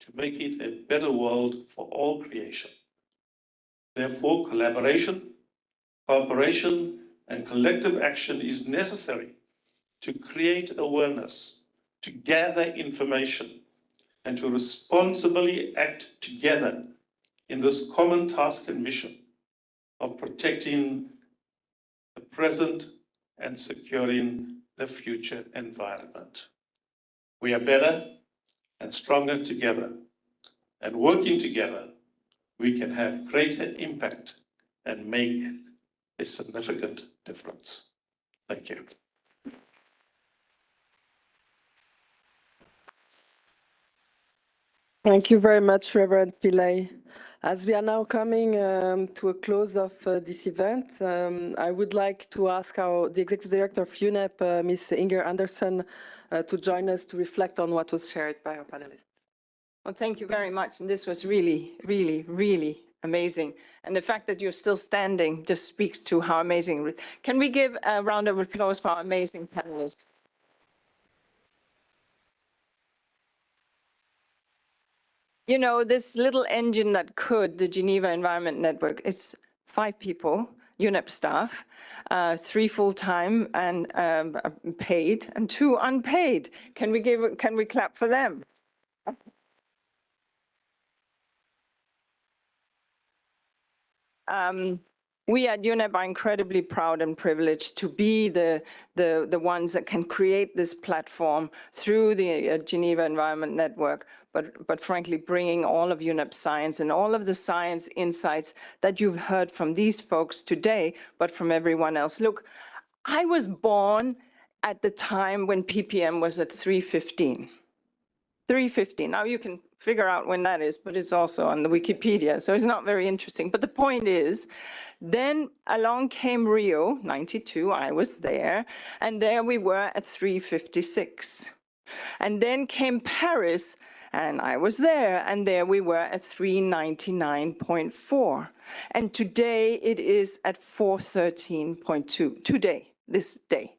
to make it a better world for all creation. Therefore, collaboration, cooperation, and collective action is necessary to create awareness, to gather information, and to responsibly act together in this common task and mission of protecting the present and securing the future environment. We are better and stronger together, and working together, we can have greater impact and make a significant difference. Thank you. Thank you very much, Reverend Pillay. As we are now coming to a close of this event, I would like to ask the Executive Director of UNEP, Ms. Inger Anderson, to join us to reflect on what was shared by our panelists. Well, thank you very much. And this was really, really, really amazing. And the fact that you're still standing just speaks to how amazing. Can we give a round of applause for our amazing panelists? You know, this little engine that could, the Geneva Environment Network, it's 5 people, UNEP staff, 3 full-time and paid, and 2 unpaid. Can we clap for them? We at UNEP are incredibly proud and privileged to be the ones that can create this platform through the Geneva Environment Network, but frankly, bringing all of UNEP science and all of the science insights that you've heard from these folks today, but from everyone else. Look, I was born at the time when ppm was at 315. 350. Now you can figure out when that is, but it's also on the Wikipedia, so it's not very interesting. But the point is, then along came Rio, 92, I was there, and there we were at 356. And then came Paris, and I was there, and there we were at 399.4. And today it is at 413.2, today, this day.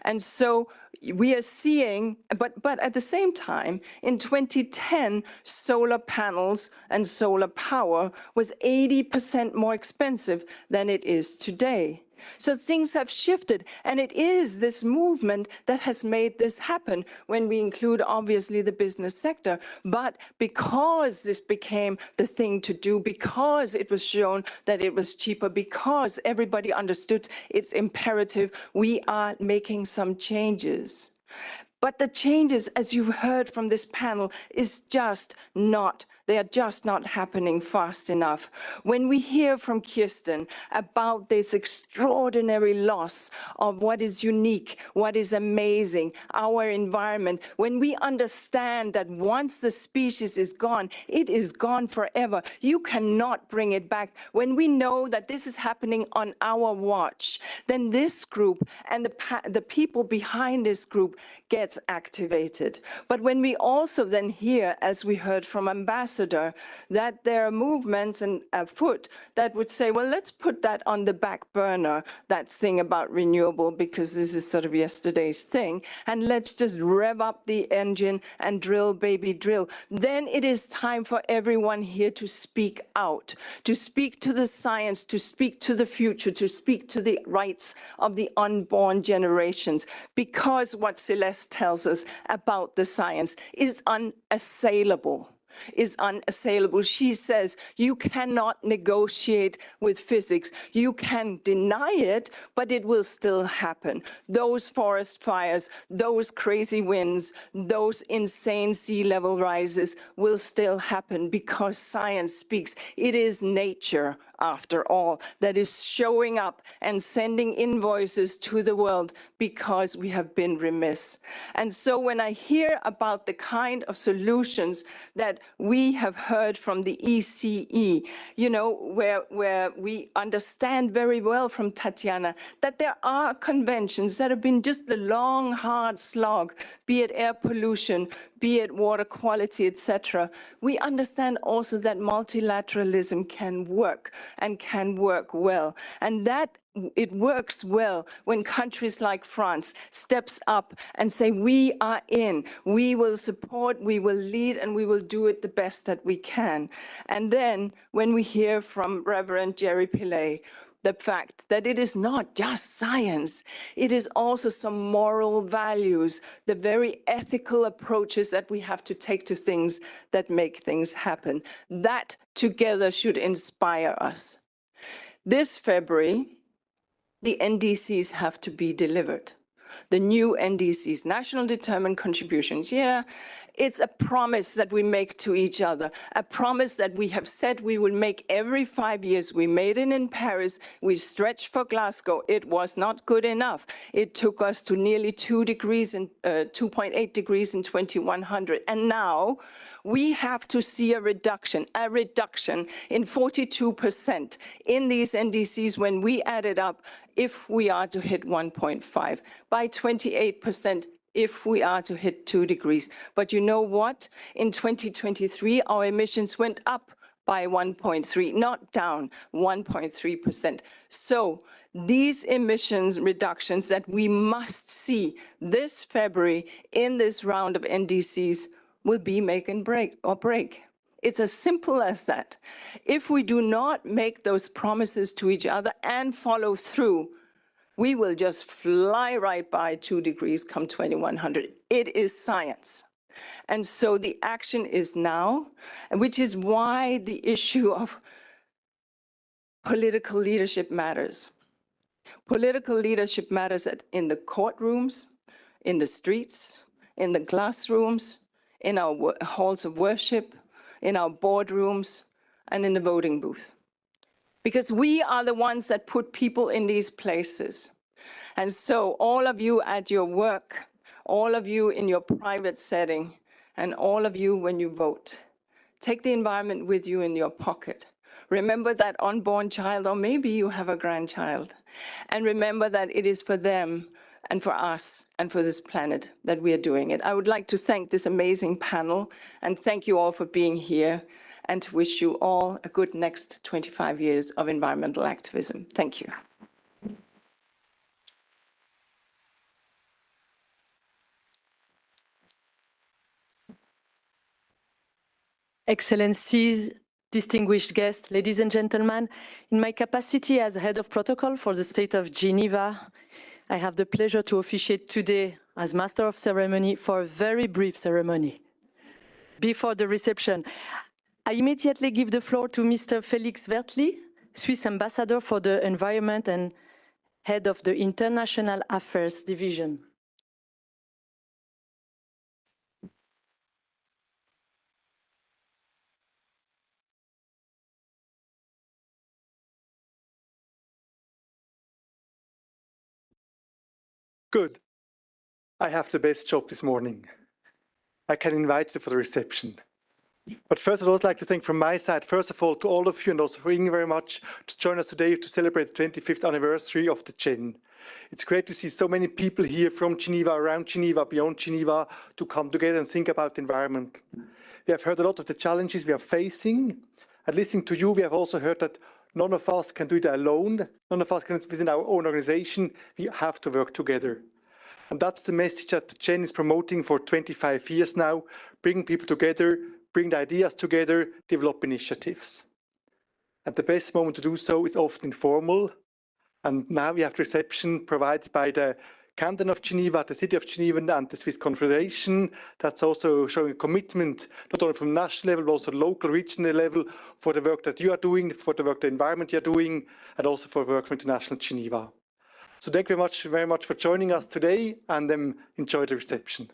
And so we are seeing, but at the same time, in 2010, solar panels and solar power was 80% more expensive than it is today. So things have shifted, and it is this movement that has made this happen when we include, obviously, the business sector. But because this became the thing to do, because it was shown that it was cheaper, because everybody understood it's imperative, we are making some changes. But the changes, as you've heard from this panel, they are just not happening fast enough. When we hear from Kirsten about this extraordinary loss of what is unique, what is amazing, our environment, when we understand that once the species is gone, it is gone forever. You cannot bring it back. When we know that this is happening on our watch, then this group and the people behind this group gets activated. But when we also then hear, as we heard from Ambassador, that there are movements afoot that would say, well, let's put that on the back burner, that thing about renewable, because this is sort of yesterday's thing, and let's just rev up the engine and drill, baby, drill. Then it is time for everyone here to speak out, to speak to the science, to speak to the future, to speak to the rights of the unborn generations, because what Celeste tells us about the science is unassailable. She says you cannot negotiate with physics. You can deny it, but it will still happen. Those forest fires, those crazy winds, those insane sea level rises will still happen because science speaks. It is nature, after all, that is showing up and sending invoices to the world because we have been remiss. And so when I hear about the kind of solutions that we have heard from the ECE, you know, where we understand very well from Tatiana that there are conventions that have been just a long, hard slog, be it air pollution, be it water quality, etc. We understand also that multilateralism can work and can work well. And that it works well when countries like France steps up and say, we are in, we will support, we will lead, and we will do it the best that we can. And then when we hear from Reverend Jerry Pillay, the fact that it is not just science, it is also some moral values, the very ethical approaches that we have to take to things that make things happen. That together should inspire us. This February, the NDCs have to be delivered. The new NDCs, National Determined Contributions. Yeah, it's a promise that we make to each other, a promise that we have said we will make every 5 years. We made it in Paris. We stretched for Glasgow. It was not good enough. It took us to nearly 2 degrees and 2.8 degrees in 2100. And now we have to see a reduction in 42% in these NDCs when we add it up, if we are to hit 1.5, by 28% if we are to hit 2 degrees. But you know what? In 2023, our emissions went up by 1.3, not down, 1.3%. So these emissions reductions that we must see this February in this round of NDCs will be make and break or break. It's as simple as that. If we do not make those promises to each other and follow through, we will just fly right by 2 degrees come 2100. It is science. And so the action is now, which is why the issue of political leadership matters. Political leadership matters in the courtrooms, in the streets, in the classrooms, in our halls of worship, in our boardrooms, and in the voting booth. Because we are the ones that put people in these places. And so all of you at your work, all of you in your private setting, and all of you when you vote, take the environment with you in your pocket. Remember that unborn child, or maybe you have a grandchild. And remember that it is for them and for us and for this planet that we are doing it. I would like to thank this amazing panel and thank you all for being here and to wish you all a good next 25 years of environmental activism. Thank you. Excellencies, distinguished guests, ladies and gentlemen, in my capacity as head of protocol for the state of Geneva, I have the pleasure to officiate today as master of ceremony for a very brief ceremony. Before the reception, I immediately give the floor to Mr. Felix Wertli, Swiss ambassador for the environment and head of the International Affairs Division. Good. I have the best job this morning. I can invite you for the reception. But first, I'd also like to thank from my side, first of all, to all of you and also for Inge very much to join us today to celebrate the 25th anniversary of the GEN. It's great to see so many people here from Geneva, around Geneva, beyond Geneva, to come together and think about the environment. We have heard a lot of the challenges we are facing. And listening to you, we have also heard that none of us can do it alone. None of us can do it within our own organization. We have to work together. And that's the message that the GEN is promoting for 25 years now, bringing people together, bring the ideas together, develop initiatives. And the best moment to do so is often informal. And now we have the reception provided by the Canton of Geneva, the City of Geneva, and the Swiss Confederation. That's also showing a commitment, not only from national level, but also local, regional level, for the work that you are doing, for the work the environment you are doing, and also for work for International Geneva. So thank you very much for joining us today, and enjoy the reception.